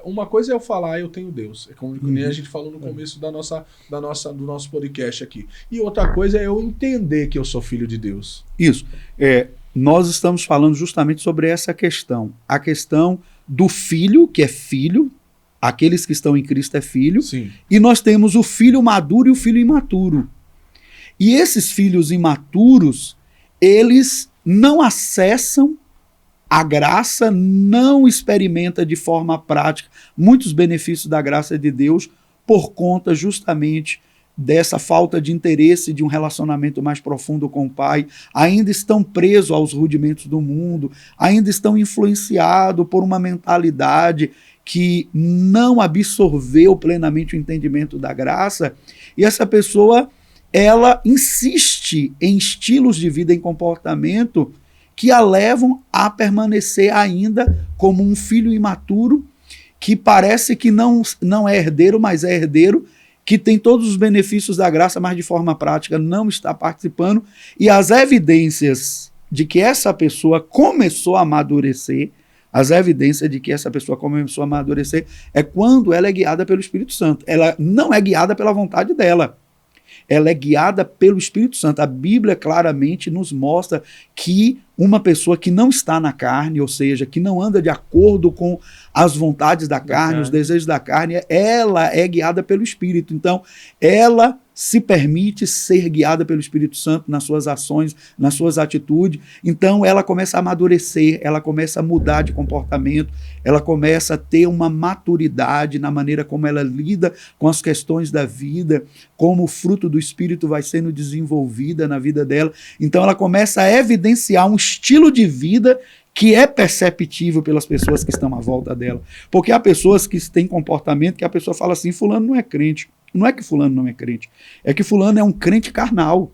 S1: uma coisa é eu falar, eu tenho Deus. É como nem a gente falou no começo do nosso podcast aqui. E outra coisa é eu entender que eu sou filho de Deus.
S3: Isso. Nós estamos falando justamente sobre essa questão. A questão do filho, que é filho, aqueles que estão em Cristo é filho.
S1: Sim.
S3: E nós temos o filho maduro e o filho imaturo. E esses filhos imaturos, eles não acessam a graça, não experimentam de forma prática muitos benefícios da graça de Deus por conta justamente dessa falta de interesse de um relacionamento mais profundo com o Pai, ainda estão presos aos rudimentos do mundo, ainda estão influenciados por uma mentalidade que não absorveu plenamente o entendimento da graça, e essa pessoa ela insiste em estilos de vida, em comportamento que a levam a permanecer ainda como um filho imaturo, que parece que não é herdeiro, mas é herdeiro, que tem todos os benefícios da graça, mas de forma prática não está participando. E as evidências de que essa pessoa começou a amadurecer, é quando ela é guiada pelo Espírito Santo. Ela não é guiada pela vontade dela. Ela é guiada pelo Espírito Santo. A Bíblia claramente nos mostra que uma pessoa que não está na carne, ou seja, que não anda de acordo com as vontades da carne, os desejos da carne, ela é guiada pelo Espírito. Então, ela se permite ser guiada pelo Espírito Santo nas suas ações, nas suas atitudes. Então, ela começa a amadurecer, ela começa a mudar de comportamento, ela começa a ter uma maturidade na maneira como ela lida com as questões da vida, como o fruto do Espírito vai sendo desenvolvida na vida dela. Então, ela começa a evidenciar um estilo de vida que é perceptível pelas pessoas que estão à volta dela. Porque há pessoas que têm comportamento que a pessoa fala assim, fulano não é crente. Não é que fulano não é crente, é que fulano é um crente carnal.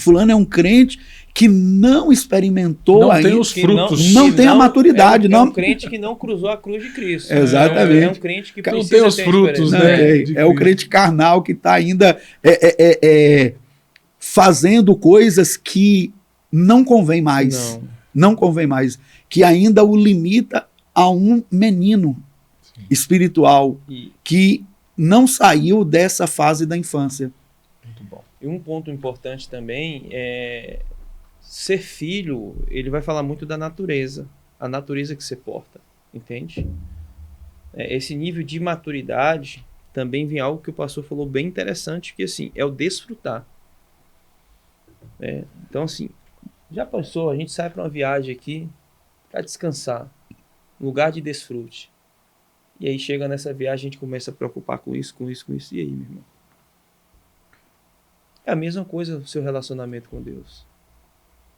S3: Fulano é um crente que não experimentou
S1: não
S3: ainda.
S1: Tem os frutos.
S3: Não tem a maturidade.
S2: É um crente que não cruzou a cruz de Cristo.
S3: Exatamente.
S2: É um crente que
S1: não tem os frutos, né?
S3: É o crente carnal que está ainda fazendo coisas que não convém mais. Não convém mais. Que ainda o limita a um menino espiritual que não saiu dessa fase da infância.
S1: Muito bom.
S2: E um ponto importante também é ser filho, ele vai falar muito da natureza, a natureza que você porta, entende? Esse nível de maturidade também vem algo que o pastor falou bem interessante, que assim, é o desfrutar. Então assim, já pensou, a gente sai para uma viagem aqui para descansar, um lugar de desfrute. E aí chega nessa viagem, a gente começa a preocupar com isso. E aí, meu irmão? É a mesma coisa o seu relacionamento com Deus.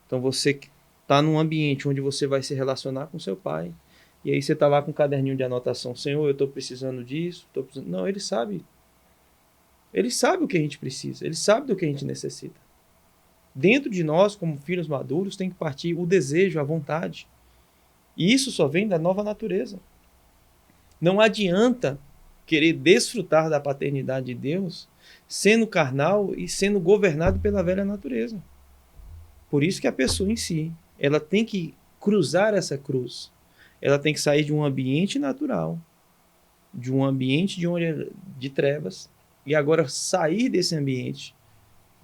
S2: Então você está num ambiente onde você vai se relacionar com seu pai. E aí você está lá com um caderninho de anotação. Senhor, eu estou precisando disso. Não, ele sabe. Ele sabe o que a gente precisa. Ele sabe do que a gente necessita. Dentro de nós, como filhos maduros, tem que partir o desejo, a vontade. E isso só vem da nova natureza. Não adianta querer desfrutar da paternidade de Deus sendo carnal e sendo governado pela velha natureza. Por isso que a pessoa em si, ela tem que cruzar essa cruz. Ela tem que sair de um ambiente natural, de um ambiente de trevas, e agora sair desse ambiente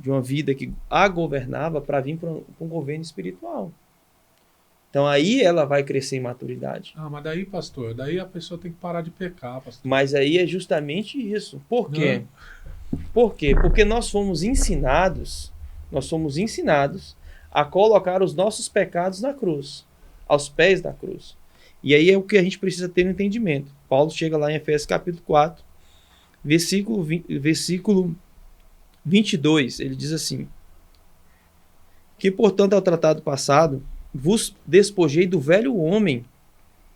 S2: de uma vida que a governava para vir para um governo espiritual. Então aí ela vai crescer em maturidade.
S1: Mas daí, pastor, daí a pessoa tem que parar de pecar, pastor.
S2: Mas aí é justamente isso. Por quê? Por quê? Porque nós fomos ensinados a colocar os nossos pecados na cruz, aos pés da cruz. E aí é o que a gente precisa ter no entendimento. Paulo chega lá em Efésios capítulo 4, versículo 22, ele diz assim: que, portanto, ao tratado passado, vos despojei do velho homem,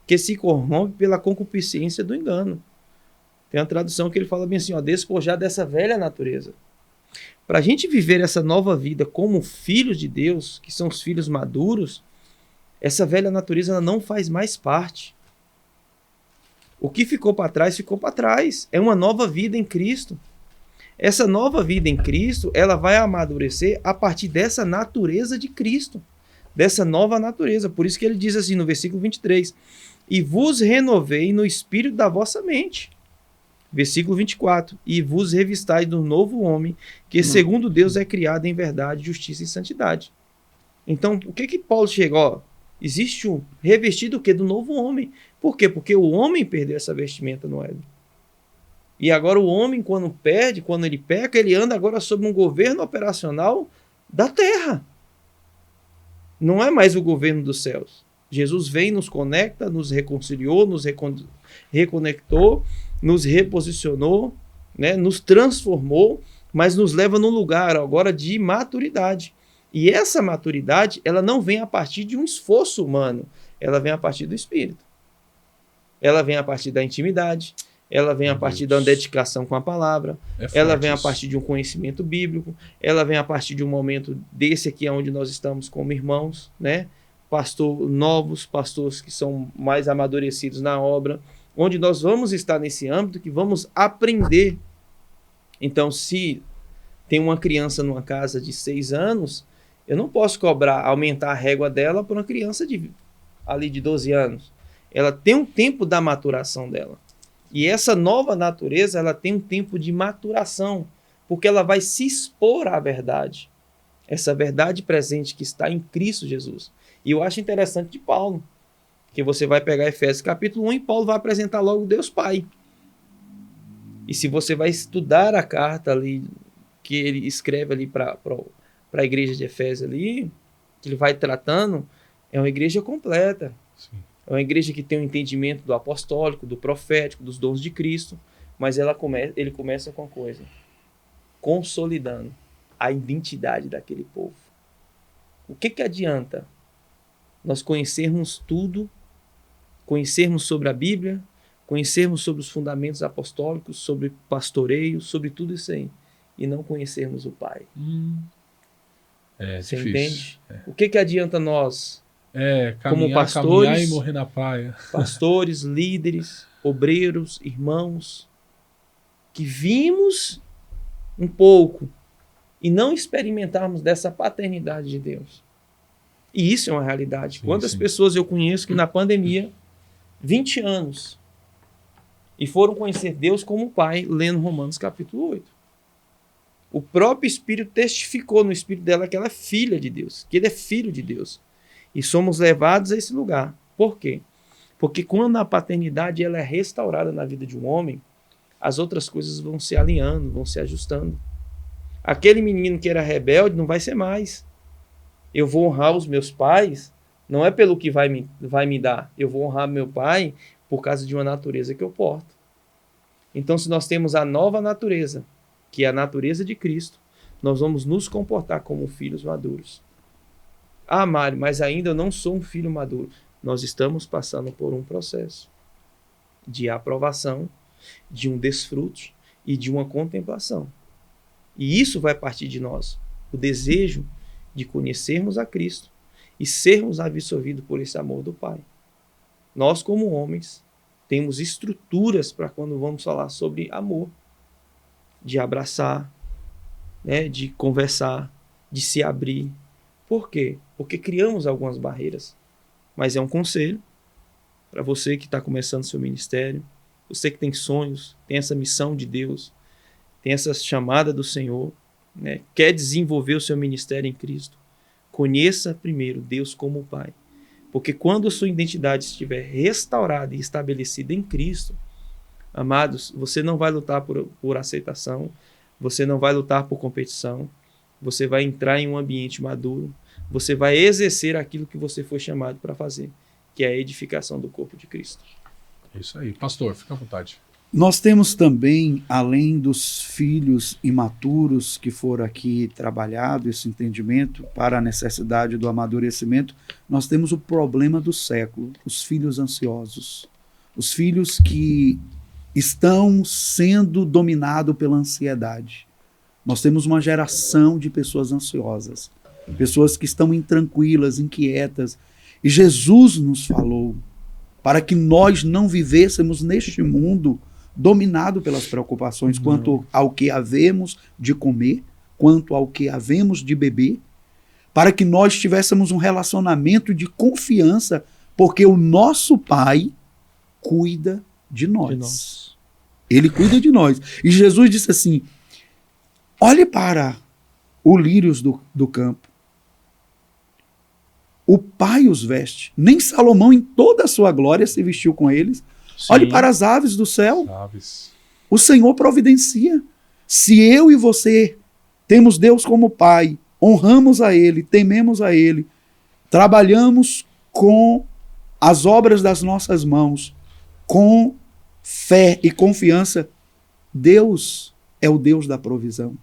S2: que se corrompe pela concupiscência do engano. Tem uma tradução que ele fala bem assim, ó, despojar dessa velha natureza. Para a gente viver essa nova vida como filhos de Deus, que são os filhos maduros, essa velha natureza ela não faz mais parte. O que ficou para trás, ficou para trás. É uma nova vida em Cristo. Essa nova vida em Cristo, ela vai amadurecer a partir dessa natureza de Cristo, dessa nova natureza. Por isso que ele diz assim no versículo 23, e vos renovei no espírito da vossa mente. Versículo 24, e vos revistais do novo homem, que segundo Deus é criado em verdade, justiça e santidade. Então, o que Paulo chega? Ó, existe um revestido do quê? Do novo homem. Por quê? Porque o homem perdeu essa vestimenta no Éden. E agora o homem, quando perde, quando ele peca, ele anda agora sob um governo operacional da terra. Não é mais o governo dos céus. Jesus vem, nos conecta, nos reconciliou, nos reconectou, nos reposicionou, né, nos transformou, mas nos leva num lugar agora de maturidade. E essa maturidade, ela não vem a partir de um esforço humano, ela vem a partir do Espírito. Ela vem a partir da intimidade, ela vem a partir da dedicação com a palavra, ela vem a partir de um conhecimento bíblico, ela vem a partir de um momento desse aqui onde nós estamos como irmãos, né? Novos pastores que são mais amadurecidos na obra, onde nós vamos estar nesse âmbito que vamos aprender. Então, se tem uma criança numa casa de 6 anos, eu não posso aumentar a régua dela para uma criança ali de 12 anos. Ela tem um tempo da maturação dela. E essa nova natureza, ela tem um tempo de maturação, porque ela vai se expor à verdade. Essa verdade presente que está em Cristo Jesus. E eu acho interessante de Paulo, que você vai pegar Efésios capítulo 1 e Paulo vai apresentar logo Deus Pai. E se você vai estudar a carta ali, que ele escreve ali para a igreja de Efésios ali, que ele vai tratando, é uma igreja completa. Sim. É uma igreja que tem um entendimento do apostólico, do profético, dos dons de Cristo, mas ele começa com uma coisa, consolidando a identidade daquele povo. O que adianta nós conhecermos tudo, conhecermos sobre a Bíblia, conhecermos sobre os fundamentos apostólicos, sobre pastoreio, sobre tudo isso aí, e não conhecermos o Pai? Você difícil. Entende? O que adianta nós, como pastores,
S1: caminhar e morrer na praia.
S2: Pastores, líderes, obreiros, irmãos, que vimos um pouco e não experimentarmos dessa paternidade de Deus? E isso é uma realidade. Sim, quantas pessoas eu conheço que na pandemia, 20 anos, e foram conhecer Deus como Pai, lendo Romanos capítulo 8. O próprio Espírito testificou no Espírito dela que ela é filha de Deus, que ele é filho de Deus. E somos levados a esse lugar. Por quê? Porque quando a paternidade ela é restaurada na vida de um homem, as outras coisas vão se alinhando, vão se ajustando. Aquele menino que era rebelde não vai ser mais. Eu vou honrar os meus pais, não é pelo que vai me dar. Eu vou honrar meu pai por causa de uma natureza que eu porto. Então, se nós temos a nova natureza, que é a natureza de Cristo, nós vamos nos comportar como filhos maduros. Ah, Mário, mas ainda eu não sou um filho maduro. Nós estamos passando por um processo de aprovação, de um desfrute e de uma contemplação. E isso vai partir de nós. O desejo de conhecermos a Cristo e sermos absorvidos por esse amor do Pai. Nós, como homens, temos estruturas para quando vamos falar sobre amor, de abraçar, né, de conversar, de se abrir. Por quê? Porque criamos algumas barreiras. Mas é um conselho para você que está começando seu ministério, você que tem sonhos, tem essa missão de Deus, tem essa chamada do Senhor, né, quer desenvolver o seu ministério em Cristo. Conheça primeiro Deus como Pai. Porque quando a sua identidade estiver restaurada e estabelecida em Cristo, amados, você não vai lutar por aceitação, você não vai lutar por competição, você vai entrar em um ambiente maduro, você vai exercer aquilo que você foi chamado para fazer, que é a edificação do corpo de Cristo.
S1: É isso aí. Pastor, fica à vontade.
S3: Nós temos também, além dos filhos imaturos que foram aqui trabalhado, esse entendimento para a necessidade do amadurecimento, nós temos o problema do século, os filhos ansiosos. Os filhos que estão sendo dominados pela ansiedade. Nós temos uma geração de pessoas ansiosas, pessoas que estão intranquilas, inquietas. E Jesus nos falou para que nós não vivêssemos neste mundo dominado pelas preocupações quanto ao que havemos de comer, quanto ao que havemos de beber, para que nós tivéssemos um relacionamento de confiança, porque o nosso Pai cuida de nós. Ele cuida de nós. E Jesus disse assim, olhe para os lírios do campo. O Pai os veste. Nem Salomão em toda a sua glória se vestiu com eles.
S1: Sim.
S3: Olhe para as aves do céu.
S1: Aves.
S3: O Senhor providencia. Se eu e você temos Deus como Pai, honramos a Ele, tememos a Ele, trabalhamos com as obras das nossas mãos, com fé e confiança, Deus é o Deus da provisão.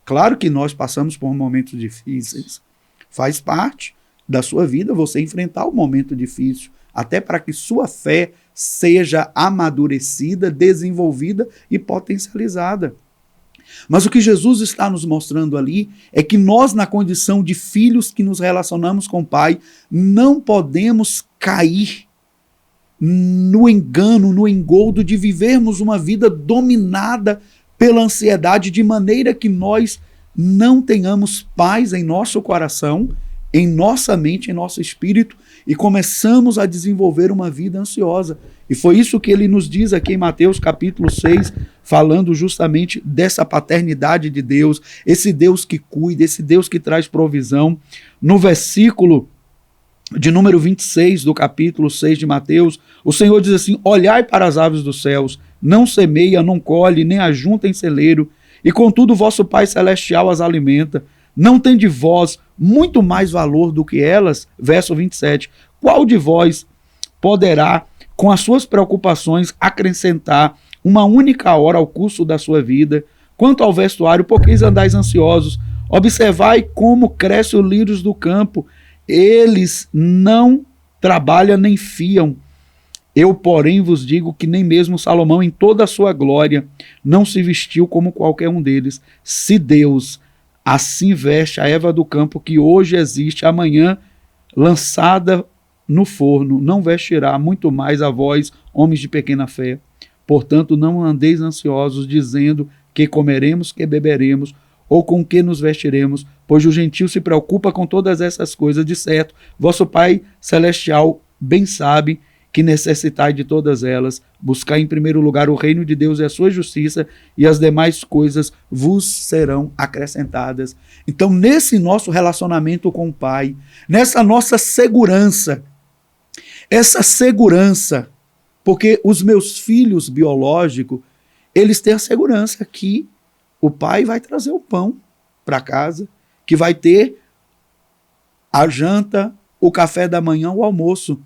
S3: Claro que nós passamos por momentos difíceis. Faz parte da sua vida você enfrentar um momento difícil, até para que sua fé seja amadurecida, desenvolvida e potencializada. Mas o que Jesus está nos mostrando ali é que nós, na condição de filhos que nos relacionamos com o Pai, não podemos cair no engano, no engoldo de vivermos uma vida dominada pela ansiedade, de maneira que nós não tenhamos paz em nosso coração, em nossa mente, em nosso espírito, e começamos a desenvolver uma vida ansiosa. E foi isso que ele nos diz aqui em Mateus capítulo 6, falando justamente dessa paternidade de Deus, esse Deus que cuida, esse Deus que traz provisão. No versículo de número 26 do capítulo 6 de Mateus, o Senhor diz assim, olhai para as aves dos céus, não semeia, não colhe, nem ajunta em celeiro, e contudo vosso Pai Celestial as alimenta. Não tem de vós muito mais valor do que elas? Verso 27. Qual de vós poderá, com as suas preocupações, acrescentar uma única hora ao curso da sua vida? Quanto ao vestuário, por que andais ansiosos? Observai como crescem os lírios do campo. Eles não trabalham nem fiam. Eu, porém, vos digo que nem mesmo Salomão, em toda a sua glória, não se vestiu como qualquer um deles. Se Deus assim veste a erva do campo, que hoje existe, amanhã lançada no forno, não vestirá muito mais a vós, homens de pequena fé. Portanto, não andeis ansiosos, dizendo que comeremos, que beberemos, ou com que nos vestiremos, pois o gentio se preocupa com todas essas coisas. De certo, vosso Pai Celestial bem sabe que necessitai de todas elas. Buscai em primeiro lugar o reino de Deus e a sua justiça, e as demais coisas vos serão acrescentadas. Então, nesse nosso relacionamento com o Pai, nessa nossa segurança, essa segurança, porque os meus filhos biológicos, eles têm a segurança que o pai vai trazer o pão para casa, que vai ter a janta, o café da manhã, o almoço.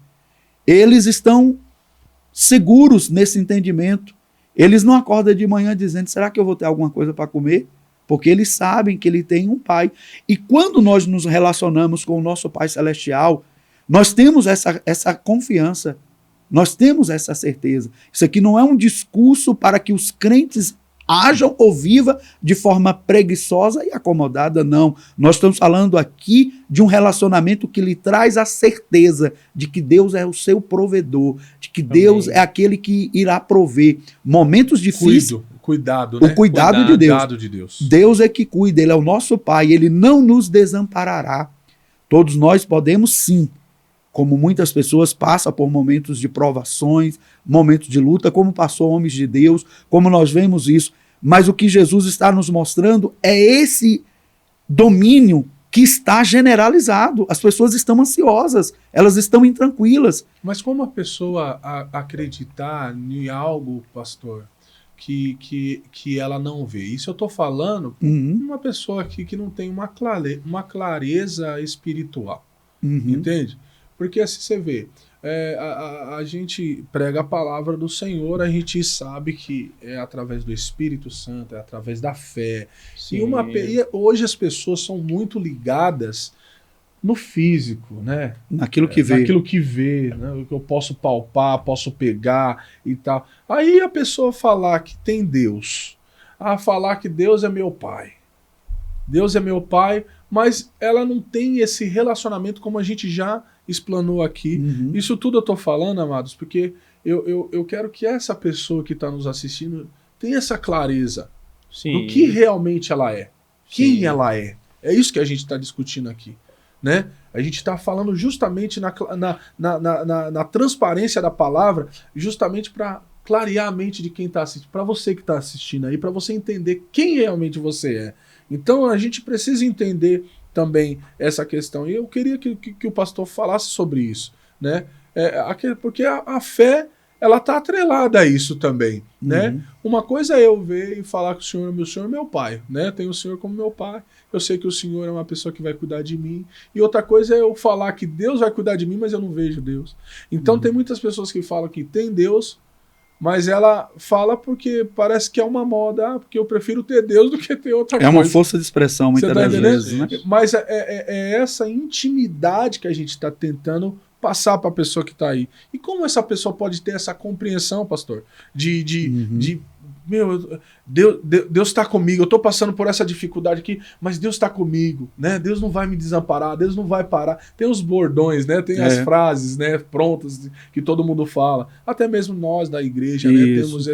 S3: Eles estão seguros nesse entendimento. Eles não acordam de manhã dizendo, será que eu vou ter alguma coisa para comer? Porque eles sabem que ele tem um pai. E quando nós nos relacionamos com o nosso Pai Celestial, nós temos essa confiança, nós temos essa certeza. Isso aqui não é um discurso para que os crentes ajam ou vivam de forma preguiçosa e acomodada, não. Nós estamos falando aqui de um relacionamento que lhe traz a certeza de que Deus é o seu provedor, de que Deus é aquele que irá prover. Momentos difíceis...
S1: Cuidado, né?
S3: O cuidado de Deus. Deus é que cuida, Ele é o nosso Pai, Ele não nos desamparará. Todos nós podemos sim, como muitas pessoas passam por momentos de provações, momentos de luta, como passou homens de Deus, como nós vemos isso. Mas o que Jesus está nos mostrando é esse domínio que está generalizado. As pessoas estão ansiosas, elas estão intranquilas.
S1: Mas como a pessoa acreditar em algo, pastor, que ela não vê. Isso eu estou falando
S3: Uhum.
S1: uma pessoa aqui que não tem uma clareza espiritual,
S3: Uhum.
S1: entende? Porque assim você vê, a gente prega a palavra do Senhor, a gente sabe que é através do Espírito Santo, é através da fé.
S2: Sim.
S1: E hoje as pessoas são muito ligadas no físico, né?
S3: Naquilo que vê.
S1: Naquilo que vê, né? O que eu posso palpar, posso pegar e tal. Aí a pessoa falar que tem Deus, falar que Deus é meu pai. Deus é meu pai, mas ela não tem esse relacionamento como a gente já explanou aqui.
S3: Uhum.
S1: Isso tudo eu tô falando, amados, porque eu quero que essa pessoa que está nos assistindo tenha essa clareza
S2: Sim.
S1: do que realmente ela é. Quem
S2: Sim.
S1: ela é. É isso que a gente está discutindo aqui. Né? A gente está falando justamente na transparência da palavra, justamente para clarear a mente de quem está assistindo, para você que está assistindo aí, para você entender quem realmente você é. Então a gente precisa entender também essa questão. E eu queria que o pastor falasse sobre isso, né? Porque a fé, ela está atrelada a isso também, né?
S3: Uhum.
S1: Uma coisa é eu ver e falar que o Senhor é meu pai, né? Tenho o Senhor como meu pai, eu sei que o Senhor é uma pessoa que vai cuidar de mim. E outra coisa é eu falar que Deus vai cuidar de mim, mas eu não vejo Deus. Então tem muitas pessoas que falam que tem Deus, mas ela fala porque parece que é uma moda, porque eu prefiro ter Deus do que ter outra coisa.
S3: É uma força de expressão, muitas
S1: Você tá
S3: das
S1: entendendo?
S3: vezes, né?
S1: Mas é essa intimidade que a gente está tentando passar para a pessoa que está aí. E como essa pessoa pode ter essa compreensão, pastor, meu, Deus está comigo, eu estou passando por essa dificuldade aqui, mas Deus está comigo, né? Deus não vai me desamparar, Deus não vai parar. Tem os bordões, né? Tem as frases, né, prontas que todo mundo fala. Até mesmo nós da igreja, né, temos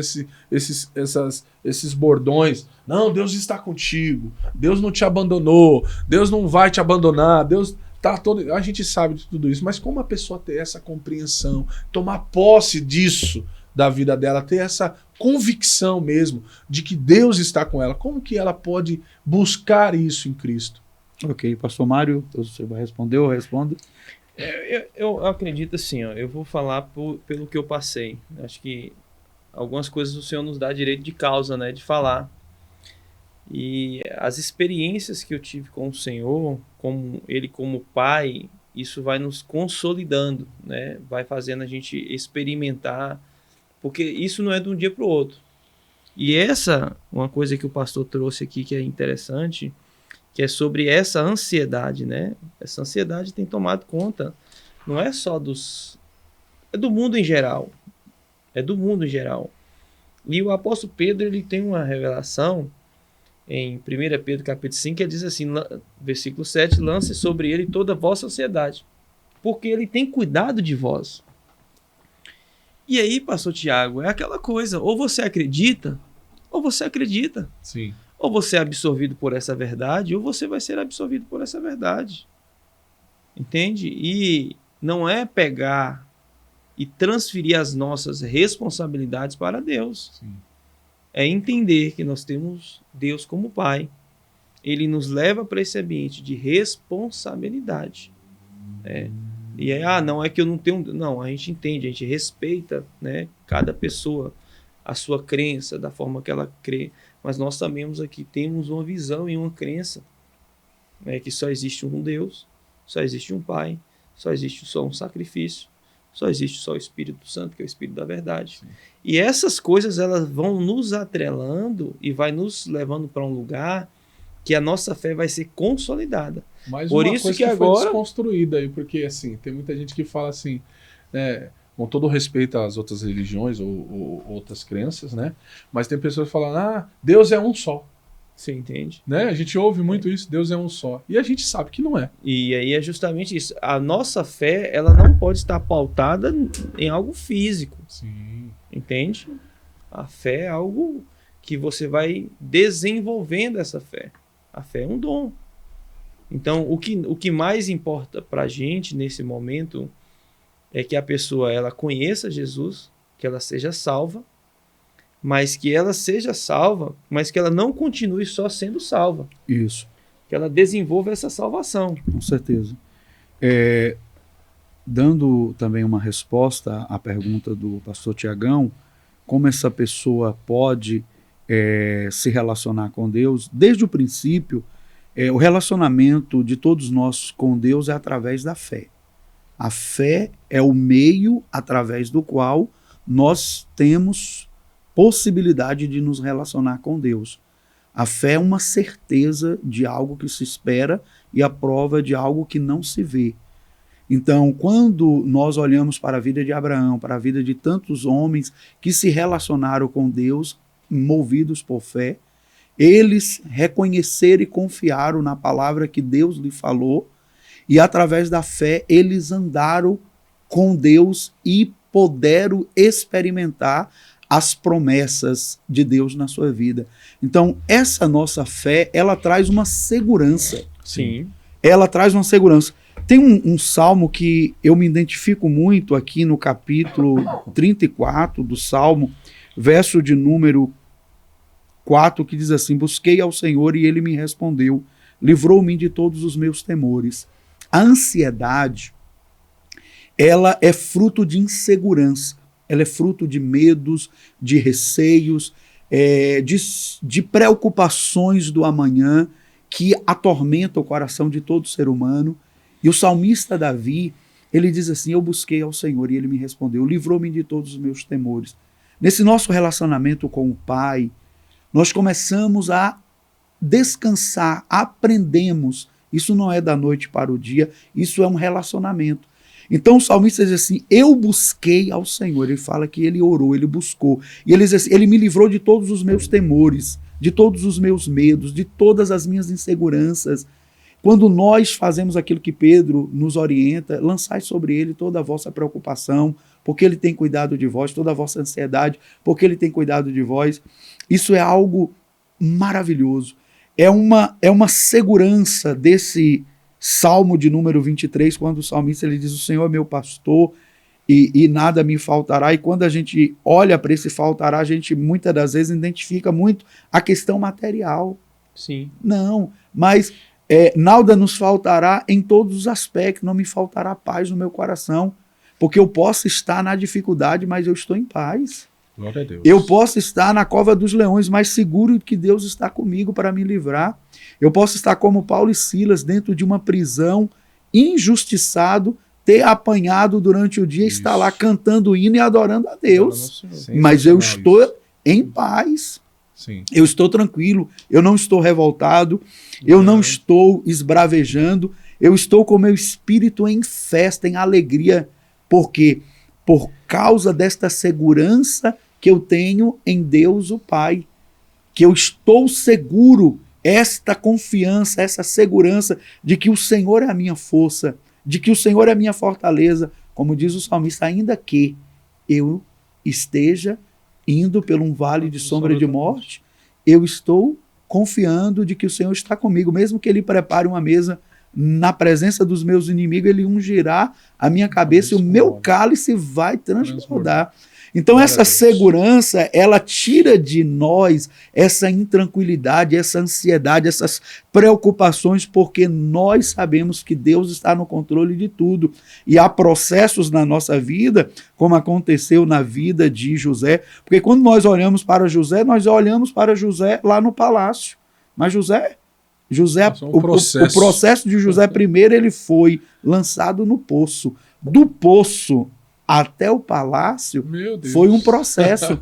S1: esses bordões. Não, Deus está contigo, Deus não te abandonou, Deus não vai te abandonar, Deus tá todo. A gente sabe de tudo isso, mas como a pessoa ter essa compreensão, tomar posse disso da vida dela, ter essa convicção mesmo de que Deus está com ela, como que ela pode buscar isso em Cristo?
S3: Ok, pastor Mário, você vai responder ou responde?
S2: Eu acredito assim, ó, eu vou falar pelo que eu passei. Acho que algumas coisas o Senhor nos dá direito de causa, né, de falar. E as experiências que eu tive com o Senhor, como Ele como Pai, isso vai nos consolidando, né? Vai fazendo a gente experimentar, porque isso não é de um dia para o outro. E uma coisa que o pastor trouxe aqui que é interessante, que é sobre essa ansiedade, né? Essa ansiedade tem tomado conta, não é só é do mundo em geral. É do mundo em geral. E o apóstolo Pedro, ele tem uma revelação em 1 Pedro capítulo 5, que diz assim, versículo 7, lance sobre ele toda a vossa ansiedade, porque ele tem cuidado de vós. E aí, pastor Tiago, é aquela coisa, ou você acredita, ou você acredita.
S1: Sim.
S2: Ou você é absorvido por essa verdade, ou você vai ser absorvido por essa verdade. Entende? E não é pegar e transferir as nossas responsabilidades para Deus.
S1: Sim.
S2: É entender que nós temos Deus como Pai. Ele nos leva para esse ambiente de responsabilidade. E aí, não é que eu não tenho... Não, a gente entende, a gente respeita, né, cada pessoa, a sua crença, da forma que ela crê. Mas nós sabemos aqui, temos uma visão e uma crença, né, que só existe um Deus, só existe um Pai, só existe só um sacrifício, só existe só o Espírito Santo, que é o Espírito da verdade. Sim. E essas coisas, elas vão nos atrelando e vai nos levando para um lugar que a nossa fé vai ser consolidada.
S1: Mas
S2: por
S1: uma
S2: isso
S1: coisa
S2: que
S1: foi
S2: agora
S1: desconstruída aí, porque assim, tem muita gente que fala assim, né, com todo respeito às outras religiões ou outras crenças, né? Mas tem pessoas que falam, Deus é um só.
S2: Você entende?
S1: Né? A gente ouve muito isso, Deus é um só. E a gente sabe que não é.
S2: E aí é justamente isso. A nossa fé, ela não pode estar pautada em algo físico.
S1: Sim.
S2: Entende? A fé é algo que você vai desenvolvendo essa fé. A fé é um dom. Então, o que mais importa para a gente nesse momento é que a pessoa ela conheça Jesus, que ela seja salva, mas que ela seja salva, mas que ela não continue só sendo salva.
S3: Isso.
S2: Que ela desenvolva essa salvação.
S3: Com certeza. Dando também uma resposta à pergunta do pastor Tiagão, como essa pessoa pode se relacionar com Deus, desde o princípio, o relacionamento de todos nós com Deus é através da fé. A fé é o meio através do qual nós temos possibilidade de nos relacionar com Deus. A fé é uma certeza de algo que se espera e a prova de algo que não se vê. Então, quando nós olhamos para a vida de Abraão, para a vida de tantos homens que se relacionaram com Deus, movidos por fé, eles reconheceram e confiaram na palavra que Deus lhe falou, e através da fé eles andaram com Deus e puderam experimentar as promessas de Deus na sua vida. Então, essa nossa fé, ela traz uma segurança.
S2: Sim.
S3: Ela traz uma segurança. Tem um salmo que eu me identifico muito aqui no capítulo 34 do Salmo, verso de número 4, que diz assim: busquei ao Senhor e ele me respondeu, livrou-me de todos os meus temores. A ansiedade, ela é fruto de insegurança, ela é fruto de medos, de receios, de preocupações do amanhã que atormenta o coração de todo ser humano. E o salmista Davi, ele diz assim: eu busquei ao Senhor e ele me respondeu, livrou-me de todos os meus temores. Nesse nosso relacionamento com o Pai, nós começamos a descansar, aprendemos. Isso não é da noite para o dia, isso é um relacionamento. Então o salmista diz assim: eu busquei ao Senhor. Ele fala que ele orou, ele buscou. E ele diz assim: ele me livrou de todos os meus temores, de todos os meus medos, de todas as minhas inseguranças. Quando nós fazemos aquilo que Pedro nos orienta, lançai sobre ele toda a vossa preocupação, porque ele tem cuidado de vós, toda a vossa ansiedade, porque ele tem cuidado de vós. Isso é algo maravilhoso. É uma segurança desse Salmo de número 23, quando o salmista ele diz: o Senhor é meu pastor e nada me faltará. E quando a gente olha para esse faltará, a gente muitas das vezes identifica muito a questão material.
S2: Sim.
S3: Não, mas nada nos faltará em todos os aspectos, não me faltará paz no meu coração, porque eu posso estar na dificuldade, mas eu estou em paz.
S1: Glória a Deus.
S3: Eu posso estar na cova dos leões, mas seguro que Deus está comigo para me livrar. Eu posso estar como Paulo e Silas dentro de uma prisão, injustiçado, ter apanhado durante o dia, estar lá cantando hino e adorando a Deus. Mas eu estou em paz.
S1: Sim.
S3: Eu estou tranquilo, eu não estou revoltado, eu não estou esbravejando, eu estou com meu espírito em festa, em alegria, porque por causa desta segurança que eu tenho em Deus o Pai, que eu estou seguro, esta confiança, essa segurança de que o Senhor é a minha força, de que o Senhor é a minha fortaleza, como diz o salmista, ainda que eu esteja indo por um vale de sombra de morte, eu estou confiando de que o Senhor está comigo, mesmo que Ele prepare uma mesa na presença dos meus inimigos, Ele ungirá a minha cabeça e o meu cálice vai transbordar. Então essa segurança, ela tira de nós essa intranquilidade, essa ansiedade, essas preocupações, porque nós sabemos que Deus está no controle de tudo. E há processos na nossa vida, como aconteceu na vida de José, porque quando nós olhamos para José, nós olhamos para José lá no palácio. Mas José, o processo de José primeiro, ele foi lançado no poço. Do poço até o palácio foi um processo.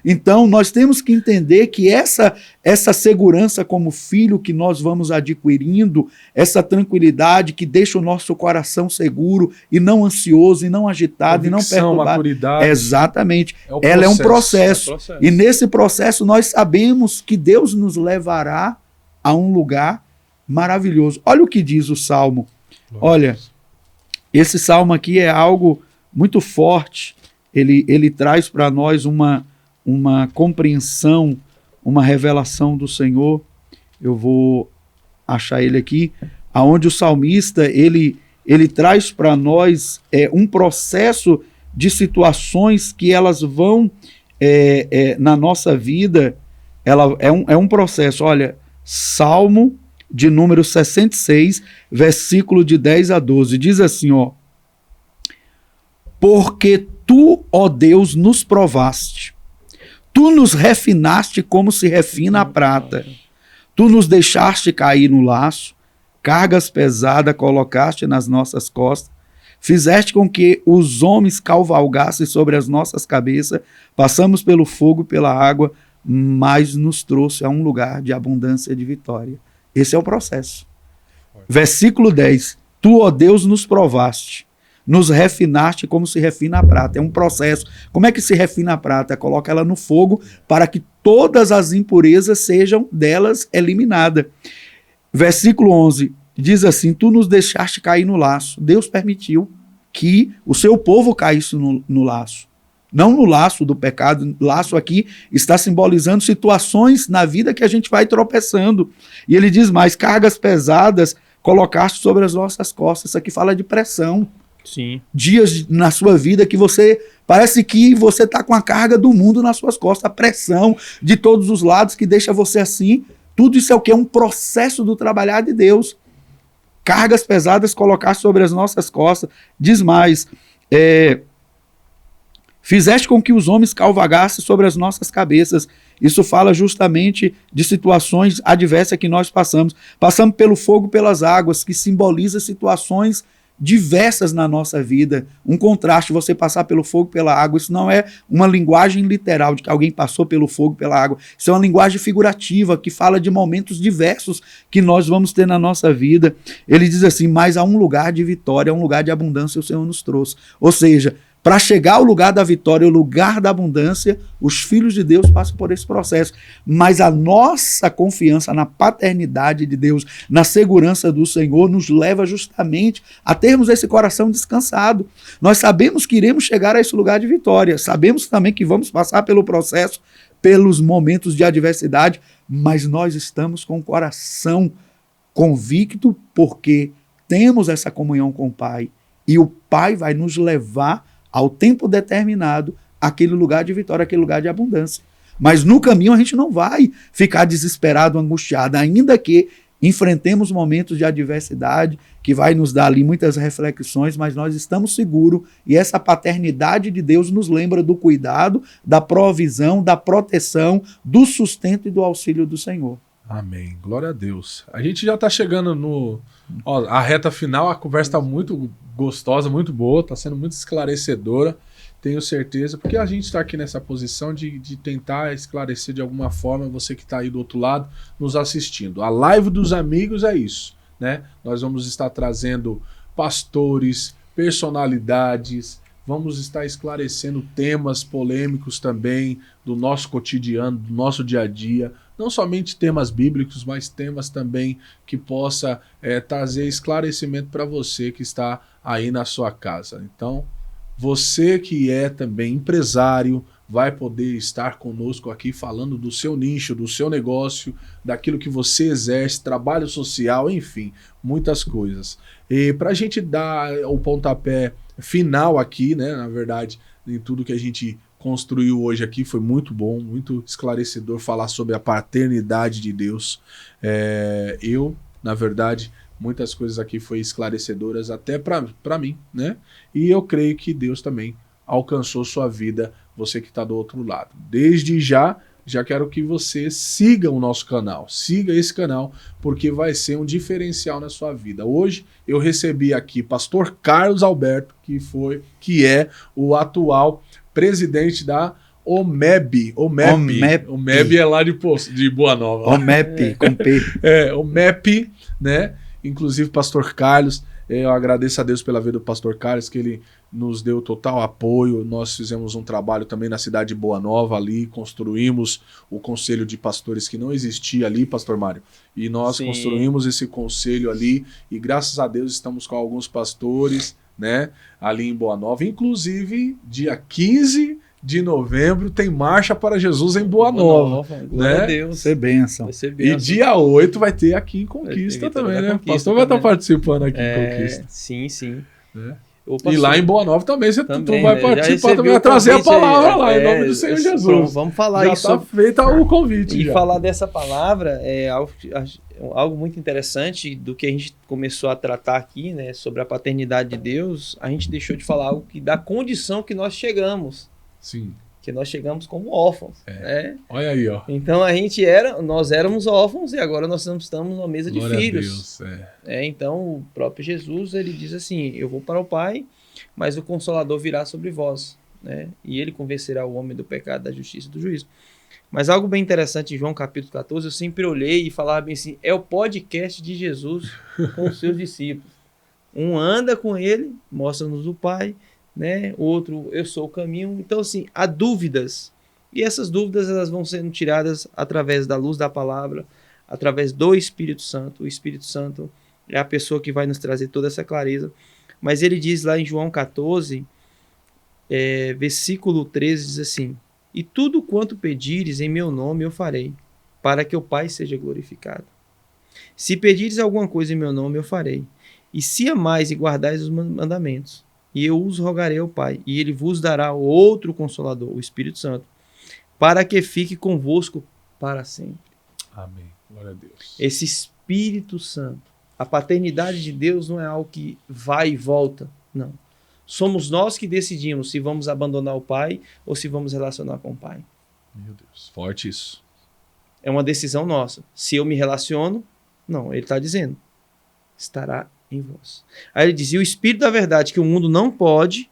S3: Então nós temos que entender que essa segurança como filho que nós vamos adquirindo, essa tranquilidade que deixa o nosso coração seguro e não ansioso, e não agitado,
S1: convicção,
S3: e não perturbado.
S1: Maturidade.
S3: Exatamente. Ela é um processo. E nesse processo nós sabemos que Deus nos levará a um lugar maravilhoso. Olha o que diz o Salmo. Olha, esse Salmo aqui é algo muito forte. Ele traz para nós uma compreensão, uma revelação do Senhor. Eu vou achar ele aqui, aonde o salmista ele traz para nós um processo de situações que elas vão na nossa vida. Ela é um processo. Olha, Salmo de número 66, versículo de 10 a 12, diz assim, ó: porque tu, ó Deus, nos provaste, Tu nos refinaste como se refina a prata. Tu nos deixaste cair no laço, cargas pesadas colocaste nas nossas costas, fizeste com que os homens cavalgassem sobre as nossas cabeças, passamos pelo fogo e pela água, mas nos trouxe a um lugar de abundância e de vitória. Esse é o processo. Versículo 10. Tu, ó Deus, nos provaste, nos refinaste como se refina a prata. É um processo. Como é que se refina a prata? Coloca ela no fogo para que todas as impurezas sejam delas eliminadas. Versículo 11 diz assim: tu nos deixaste cair no laço. Deus permitiu que o seu povo caísse no laço. Não no laço do pecado. Laço aqui está simbolizando situações na vida que a gente vai tropeçando. E ele diz mais: cargas pesadas colocaste sobre as nossas costas. Isso aqui fala de pressão.
S2: Sim.
S3: Dias na sua vida que parece que você está com a carga do mundo nas suas costas, a pressão de todos os lados que deixa você assim. Tudo isso é o que? É um processo do trabalhar de Deus. Cargas pesadas colocar sobre as nossas costas. Diz mais, fizeste com que os homens cavalgassem sobre as nossas cabeças. Isso fala justamente de situações adversas que nós passamos. Passamos pelo fogo, pelas águas, que simboliza situações diversas na nossa vida. Um contraste, você passar pelo fogo, pela água. Isso não é uma linguagem literal de que alguém passou pelo fogo, pela água. Isso é uma linguagem figurativa que fala de momentos diversos que nós vamos ter na nossa vida. Ele diz assim: mas a um lugar de vitória, a um lugar de abundância o Senhor nos trouxe. Ou seja, para chegar ao lugar da vitória, o lugar da abundância, os filhos de Deus passam por esse processo. Mas a nossa confiança na paternidade de Deus, na segurança do Senhor, nos leva justamente a termos esse coração descansado. Nós sabemos que iremos chegar a esse lugar de vitória. Sabemos também que vamos passar pelo processo, pelos momentos de adversidade, mas nós estamos com o coração convicto porque temos essa comunhão com o Pai. E o Pai vai nos levar ao tempo determinado, aquele lugar de vitória, aquele lugar de abundância. Mas no caminho a gente não vai ficar desesperado, angustiado, ainda que enfrentemos momentos de adversidade, que vai nos dar ali muitas reflexões, mas nós estamos seguros e essa paternidade de Deus nos lembra do cuidado, da provisão, da proteção, do sustento e do auxílio do Senhor.
S1: Amém. Glória a Deus. A gente já está chegando a reta final, a conversa está muito gostosa, muito boa, está sendo muito esclarecedora, tenho certeza, porque a gente está aqui nessa posição de tentar esclarecer de alguma forma você que está aí do outro lado nos assistindo. A live dos amigos é isso, né? Nós vamos estar trazendo pastores, personalidades, vamos estar esclarecendo temas polêmicos também do nosso cotidiano, do nosso dia a dia. Não somente temas bíblicos, mas temas também que possa trazer esclarecimento para você que está aí na sua casa. Então, você que é também empresário, vai poder estar conosco aqui falando do seu nicho, do seu negócio, daquilo que você exerce, trabalho social, enfim, muitas coisas. E para a gente dar o pontapé final aqui, né, na verdade, em tudo que a gente construiu hoje aqui, foi muito bom, muito esclarecedor falar sobre a paternidade de Deus. Na verdade, muitas coisas aqui foram esclarecedoras até para mim, né? E eu creio que Deus também alcançou sua vida, você que está do outro lado. Desde já quero que você siga o nosso canal, siga esse canal, porque vai ser um diferencial na sua vida. Hoje eu recebi aqui Pastor Carlos Alberto, que é o atual presidente da OMEB. OMEB é lá de Boa Nova.
S3: OMEP, com P.
S1: OMEP, né? Inclusive, Pastor Carlos, eu agradeço a Deus pela vida do Pastor Carlos, que ele nos deu total apoio. Nós fizemos um trabalho também na cidade de Boa Nova ali, construímos o conselho de pastores que não existia ali, Pastor Mário. E nós construímos esse conselho ali e graças a Deus estamos com alguns pastores, né, ali em Boa Nova. Inclusive, dia 15 de novembro tem Marcha para Jesus em Boa Nova. Glória
S3: a Deus. Vai ser bênção.
S1: E dia 8 vai ter aqui em Conquista também, né? O pastor vai estar participando aqui em Conquista.
S2: Sim.
S1: Né? E lá em Boa Nova também, tu vai participar, também vai trazer a palavra lá, em nome do Senhor Jesus.
S2: Pronto, vamos falar
S1: já
S2: isso.
S1: Já está feito o convite.
S2: E falar dessa palavra é algo muito interessante do que a gente começou a tratar aqui, né, sobre a paternidade de Deus. A gente deixou de falar algo da condição que nós chegamos.
S1: Sim.
S2: que nós chegamos como órfãos, né?
S1: Olha aí, ó.
S2: Então nós éramos órfãos e agora nós estamos numa mesa de
S1: Glória
S2: filhos.
S1: a Deus,
S2: Então o próprio Jesus, ele diz assim, eu vou para o Pai, mas o Consolador virá sobre vós, né? E ele convencerá o homem do pecado, da justiça e do juízo. Mas algo bem interessante em João capítulo 14, eu sempre olhei e falava bem assim, é o podcast de Jesus com os seus discípulos. Um anda com ele, mostra-nos o Pai, né? Outro, eu sou o caminho. Então, assim, há dúvidas. E essas dúvidas elas vão sendo tiradas através da luz da palavra, através do Espírito Santo. O Espírito Santo é a pessoa que vai nos trazer toda essa clareza. Mas ele diz lá em João 14, versículo 13, diz assim, e tudo quanto pedires em meu nome eu farei, para que o Pai seja glorificado. Se pedires alguma coisa em meu nome eu farei. E se amais e guardais os mandamentos, e eu os rogarei ao Pai, e ele vos dará outro Consolador, o Espírito Santo, para que fique convosco para sempre.
S1: Amém. Glória a Deus.
S2: Esse Espírito Santo, a paternidade de Deus não é algo que vai e volta, não. Somos nós que decidimos se vamos abandonar o Pai ou se vamos relacionar com o Pai.
S1: Meu Deus, forte isso.
S2: É uma decisão nossa. Se eu me relaciono, não, ele está dizendo, estará em vós. Aí ele diz, e o Espírito da verdade que o mundo não pode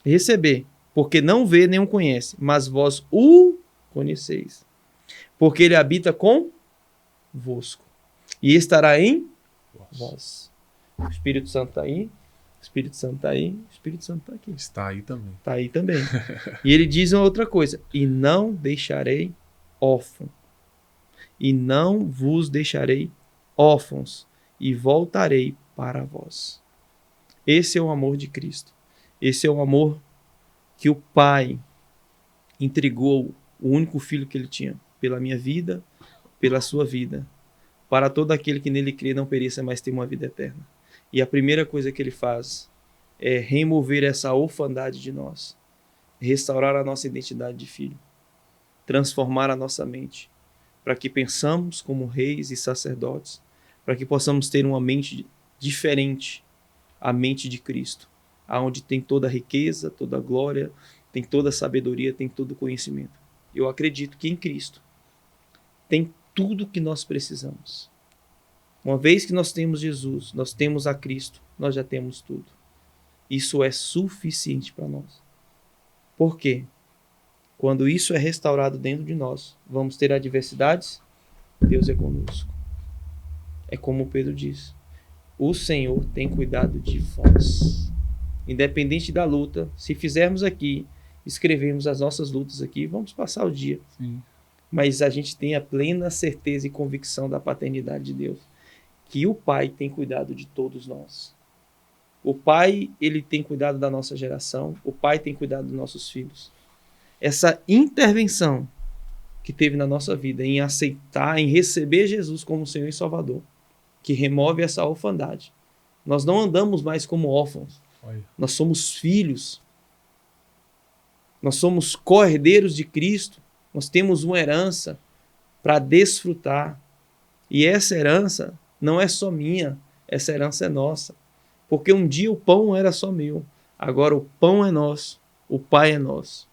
S2: receber, porque não vê nem o conhece, mas vós o conheceis, porque ele habita convosco e estará em vós. O Espírito Santo está aí, o Espírito Santo está aí, o Espírito Santo está aqui.
S1: Está aí também.
S2: Está aí também. E ele diz uma outra coisa, e não deixarei órfão, e não vos deixarei órfãos, e voltarei para vós. Esse é o amor de Cristo. Esse é o amor que o Pai entregou o único filho que ele tinha, pela minha vida, pela sua vida, para todo aquele que nele crê não pereça, mas tenha uma vida eterna. E a primeira coisa que ele faz é remover essa orfandade de nós, restaurar a nossa identidade de filho, transformar a nossa mente, para que pensamos como reis e sacerdotes, para que possamos ter uma mente diferente, a mente de Cristo, aonde tem toda a riqueza, toda a glória, tem toda a sabedoria, tem todo o conhecimento. Eu acredito que em Cristo tem tudo o que nós precisamos. Uma vez que nós temos Jesus, nós temos a Cristo, nós já temos tudo. Isso é suficiente para nós. Por quê? Quando isso é restaurado dentro de nós, vamos ter adversidades, Deus é conosco. É como Pedro diz, o Senhor tem cuidado de vós. Independente da luta, se fizermos aqui, escrevermos as nossas lutas aqui, vamos passar o dia.
S1: Sim.
S2: Mas a gente tem a plena certeza e convicção da paternidade de Deus, que o Pai tem cuidado de todos nós. O Pai, ele tem cuidado da nossa geração, o Pai tem cuidado dos nossos filhos. Essa intervenção que teve na nossa vida em aceitar, em receber Jesus como Senhor e Salvador, que remove essa orfandade. Nós não andamos mais como órfãos. Nós somos filhos. Nós somos co-herdeiros de Cristo. Nós temos uma herança para desfrutar. E essa herança não é só minha, essa herança é nossa. Porque um dia o pão era só meu. Agora o pão é nosso, o Pai é nosso.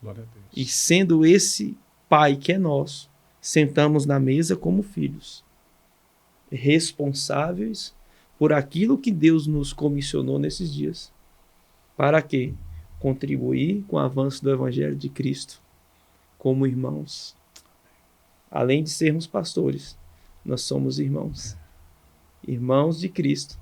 S1: Glória a Deus.
S2: E sendo esse Pai que é nosso, sentamos na mesa como filhos, responsáveis por aquilo que Deus nos comissionou nesses dias. Para quê? Contribuir com o avanço do Evangelho de Cristo como irmãos. Além de sermos pastores, nós somos irmãos. Irmãos de Cristo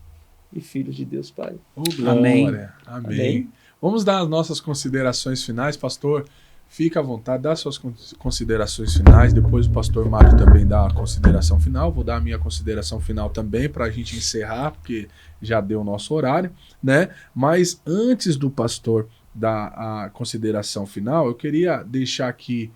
S2: e filhos de Deus Pai.
S1: Oh, glória. Amém. Vamos dar as nossas considerações finais, pastor. Fica à vontade, dá suas considerações finais. Depois o pastor Mário também dá a consideração final. Vou dar a minha consideração final também para a gente encerrar, porque já deu o nosso horário, né? Mas antes do pastor dar a consideração final, eu queria deixar aqui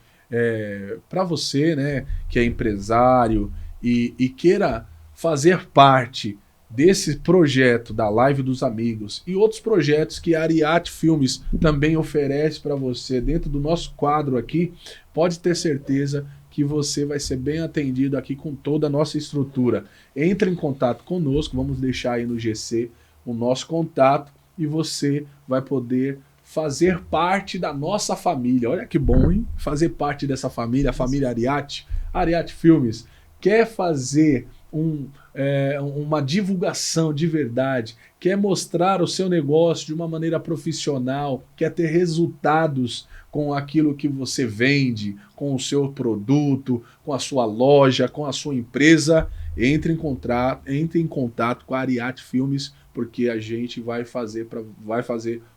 S1: para você, né, que é empresário e queira fazer parte desse projeto da Live dos Amigos e outros projetos que a Ariate Filmes também oferece para você dentro do nosso quadro aqui, pode ter certeza que você vai ser bem atendido aqui com toda a nossa estrutura. Entre em contato conosco, vamos deixar aí no GC o nosso contato e você vai poder fazer parte da nossa família. Olha que bom, hein? Fazer parte dessa família, a família Ariati, Ariati Filmes. Quer fazer uma divulgação de verdade, quer mostrar o seu negócio de uma maneira profissional, quer ter resultados com aquilo que você vende, com o seu produto, com a sua loja, com a sua empresa, entre em contato com a Ariati Filmes, porque a gente vai fazer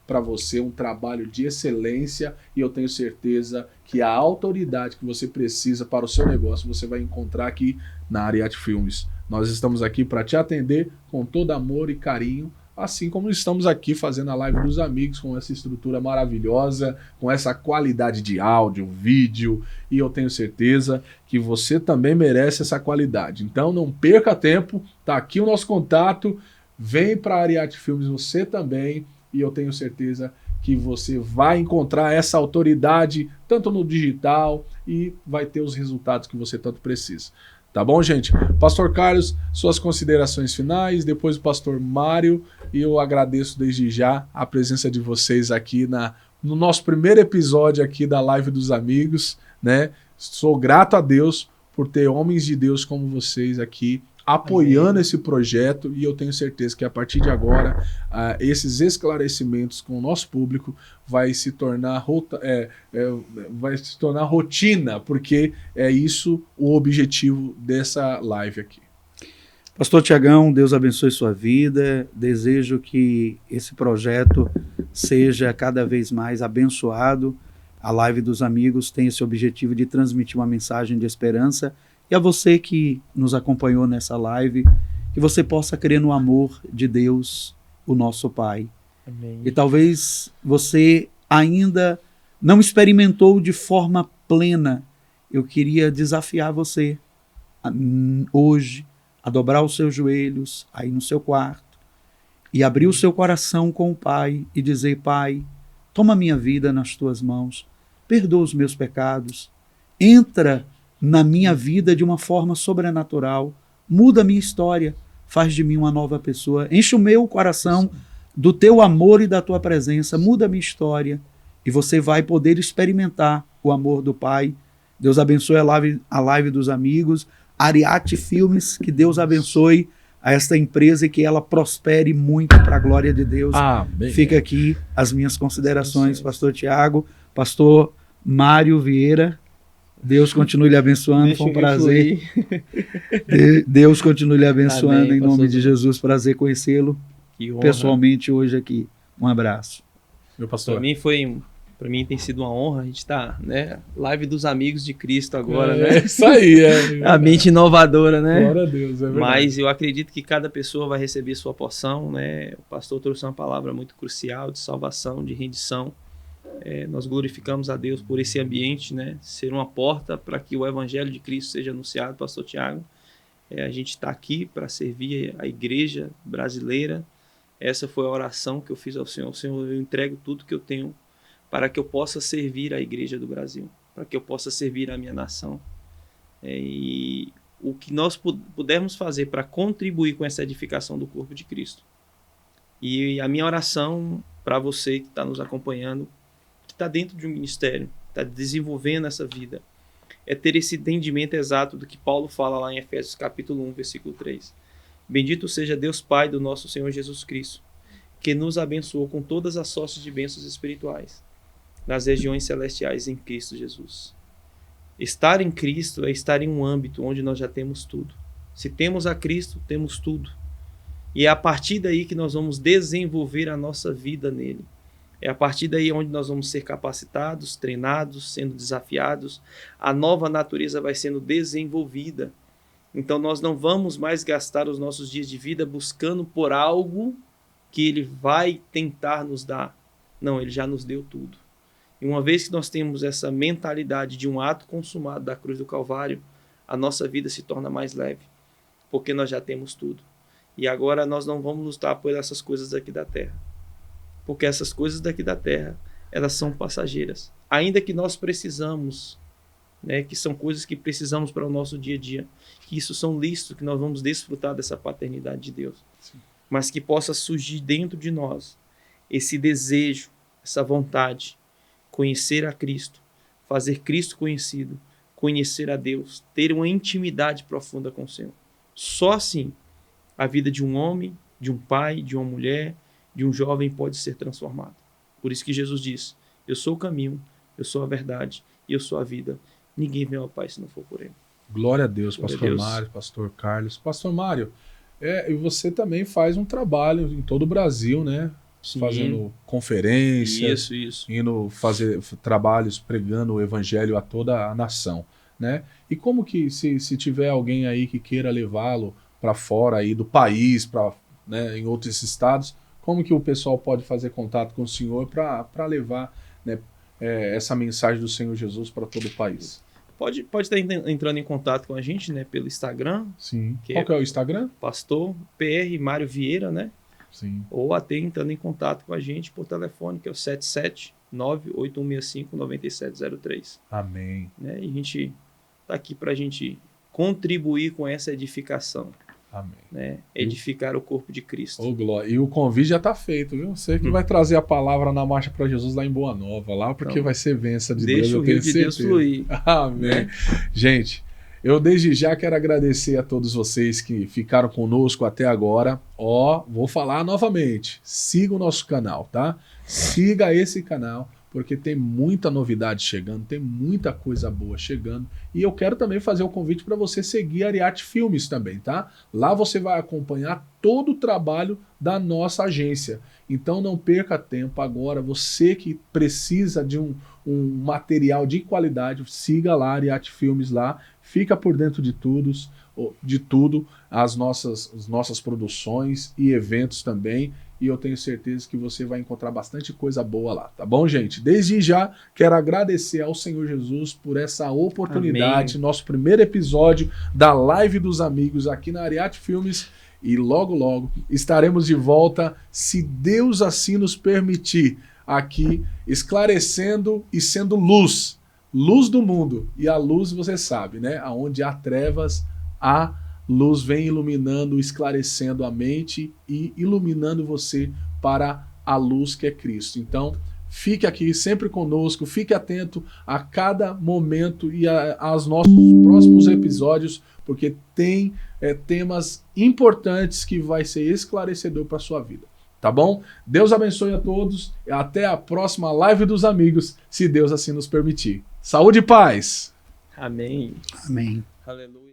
S1: para você um trabalho de excelência e eu tenho certeza que a autoridade que você precisa para o seu negócio você vai encontrar aqui na Ariati Filmes. Nós estamos aqui para te atender com todo amor e carinho, assim como estamos aqui fazendo a live dos amigos com essa estrutura maravilhosa, com essa qualidade de áudio, vídeo, e eu tenho certeza que você também merece essa qualidade. Então não perca tempo, tá aqui o nosso contato, vem para a Ariati Filmes você também, e eu tenho certeza que você vai encontrar essa autoridade tanto no digital e vai ter os resultados que você tanto precisa. Tá bom, gente? Pastor Carlos, suas considerações finais, depois o pastor Mário, e eu agradeço desde já a presença de vocês aqui no nosso primeiro episódio aqui da Live dos Amigos, né? Sou grato a Deus por ter homens de Deus como vocês aqui apoiando Amém. Esse projeto, e eu tenho certeza que a partir de agora esses esclarecimentos com o nosso público vai se tornar rotina, porque é isso o objetivo dessa live aqui.
S3: Pastor Tiagão, Deus abençoe sua vida, desejo que esse projeto seja cada vez mais abençoado. A Live dos Amigos tem esse objetivo de transmitir uma mensagem de esperança. E a você que nos acompanhou nessa live, que você possa crer no amor de Deus, o nosso Pai.
S2: Amém.
S3: E talvez você ainda não experimentou de forma plena. Eu queria desafiar você hoje a dobrar os seus joelhos aí no seu quarto e abrir o seu coração com o Pai e dizer: Pai, toma minha vida nas tuas mãos, perdoa os meus pecados, entra na minha vida de uma forma sobrenatural, muda a minha história, faz de mim uma nova pessoa, enche o meu coração do teu amor e da tua presença, muda a minha história, e você vai poder experimentar o amor do Pai. Deus abençoe a live dos amigos, Ariati Filmes, que Deus abençoe a esta empresa e que ela prospere muito para a glória de Deus.
S1: Amém.
S3: Fica aqui as minhas considerações, pastor Tiago, pastor Mário Vieira. Deus continue lhe abençoando, foi um prazer. Deus continue lhe abençoando. Amém, em nome de Jesus, prazer conhecê-lo pessoalmente hoje aqui. Um abraço.
S1: Meu pastor.
S2: Para mim tem sido uma honra a gente estar, né? Live dos Amigos de Cristo agora, né?
S1: Isso aí,
S2: a mente inovadora, né?
S1: Glória a Deus, é verdade.
S2: Mas eu acredito que cada pessoa vai receber sua porção, né? O pastor trouxe uma palavra muito crucial de salvação, de rendição. Nós glorificamos a Deus por esse ambiente, né? Ser uma porta para que o Evangelho de Cristo seja anunciado, pastor Tiago. A gente está aqui para servir a igreja brasileira. Essa foi a oração que eu fiz ao Senhor. Senhor, eu entrego tudo que eu tenho para que eu possa servir a igreja do Brasil, para que eu possa servir a minha nação. E o que nós pudermos fazer para contribuir com essa edificação do corpo de Cristo. E a minha oração para você que está nos acompanhando, que está dentro de um ministério, está desenvolvendo essa vida, é ter esse entendimento exato do que Paulo fala lá em Efésios capítulo 1, versículo 3. Bendito seja Deus Pai do nosso Senhor Jesus Cristo, que nos abençoou com todas as sortes de bênçãos espirituais nas regiões celestiais em Cristo Jesus. Estar em Cristo é estar em um âmbito onde nós já temos tudo. Se temos a Cristo, temos tudo. E é a partir daí que nós vamos desenvolver a nossa vida nele. É a partir daí onde nós vamos ser capacitados, treinados, sendo desafiados. A nova natureza vai sendo desenvolvida. Então nós não vamos mais gastar os nossos dias de vida buscando por algo que ele vai tentar nos dar. Não, ele já nos deu tudo. E uma vez que nós temos essa mentalidade de um ato consumado da cruz do Calvário, a nossa vida se torna mais leve, porque nós já temos tudo. E agora nós não vamos lutar por essas coisas daqui da terra, porque essas coisas daqui da terra, elas são passageiras. Ainda que nós precisamos, né, que são coisas que precisamos para o nosso dia a dia, que isso são lícitos, que nós vamos desfrutar dessa paternidade de Deus. Sim. Mas que possa surgir dentro de nós esse desejo, essa vontade, conhecer a Cristo, fazer Cristo conhecido, conhecer a Deus, ter uma intimidade profunda com o Senhor. Só assim a vida de um homem, de um pai, de uma mulher, de um jovem pode ser transformada. Por isso que Jesus diz: eu sou o caminho, eu sou a verdade e eu sou a vida. Ninguém vem ao Pai se não for por ele.
S1: Glória a Deus,
S2: Glória
S1: pastor
S2: a Deus.
S1: Mário, pastor Carlos. Pastor Mário, e você também faz um trabalho em todo o Brasil, né?
S2: Sim.
S1: Fazendo conferências,
S2: Isso.
S1: indo fazer trabalhos pregando o evangelho a toda a nação, né? E como que, se tiver alguém aí que queira levá-lo para fora aí do país, né, em outros estados, como que o pessoal pode fazer contato com o senhor para levar, né, essa mensagem do Senhor Jesus para todo o país?
S2: Pode estar entrando em contato com a gente, né, pelo Instagram.
S1: Sim. Qual que é o Instagram?
S2: Pastor PR Mário Vieira, né?
S1: Sim.
S2: Ou até entrando em contato com a gente por telefone, que é o 77-98165-9703.
S1: Amém.
S2: Né? E a gente está aqui para a gente contribuir com essa edificação.
S1: Amém.
S2: Né? Edificar o corpo de Cristo.
S1: Ô, glória. E o convite já está feito, viu? Você que vai trazer a palavra na Marcha para Jesus lá em Boa Nova, lá, porque
S2: então,
S1: vai ser bênção de
S2: deixa
S1: Deus, eu
S2: o
S1: tenho
S2: rio de
S1: certeza.
S2: Deus fluir.
S1: Amém.
S2: Né?
S1: Gente, eu desde já quero agradecer a todos vocês que ficaram conosco até agora. Vou falar novamente, siga o nosso canal, tá? Siga esse canal, porque tem muita novidade chegando, tem muita coisa boa chegando. E eu quero também fazer o convite para você seguir a Ariate Filmes também, tá? Lá você vai acompanhar todo o trabalho da nossa agência. Então não perca tempo agora, você que precisa de um material de qualidade, siga lá a Ariate Filmes lá, fica por dentro de tudo, as nossas produções e eventos também. E eu tenho certeza que você vai encontrar bastante coisa boa lá, tá bom, gente? Desde já, quero agradecer ao Senhor Jesus por essa oportunidade,
S2: Amém.
S1: nosso primeiro episódio da Live dos Amigos aqui na Ariate Filmes. E logo, logo estaremos de volta, se Deus assim nos permitir, aqui esclarecendo e sendo luz do mundo. E a luz, você sabe, né? Aonde há trevas, há luz, vem iluminando, esclarecendo a mente e iluminando você para a luz que é Cristo. Então, fique aqui sempre conosco, fique atento a cada momento e aos nossos próximos episódios, porque tem temas importantes que vai ser esclarecedor para a sua vida. Tá bom? Deus abençoe a todos. Até a próxima Live dos Amigos, se Deus assim nos permitir. Saúde e paz!
S2: Amém.
S3: Amém.
S2: Aleluia.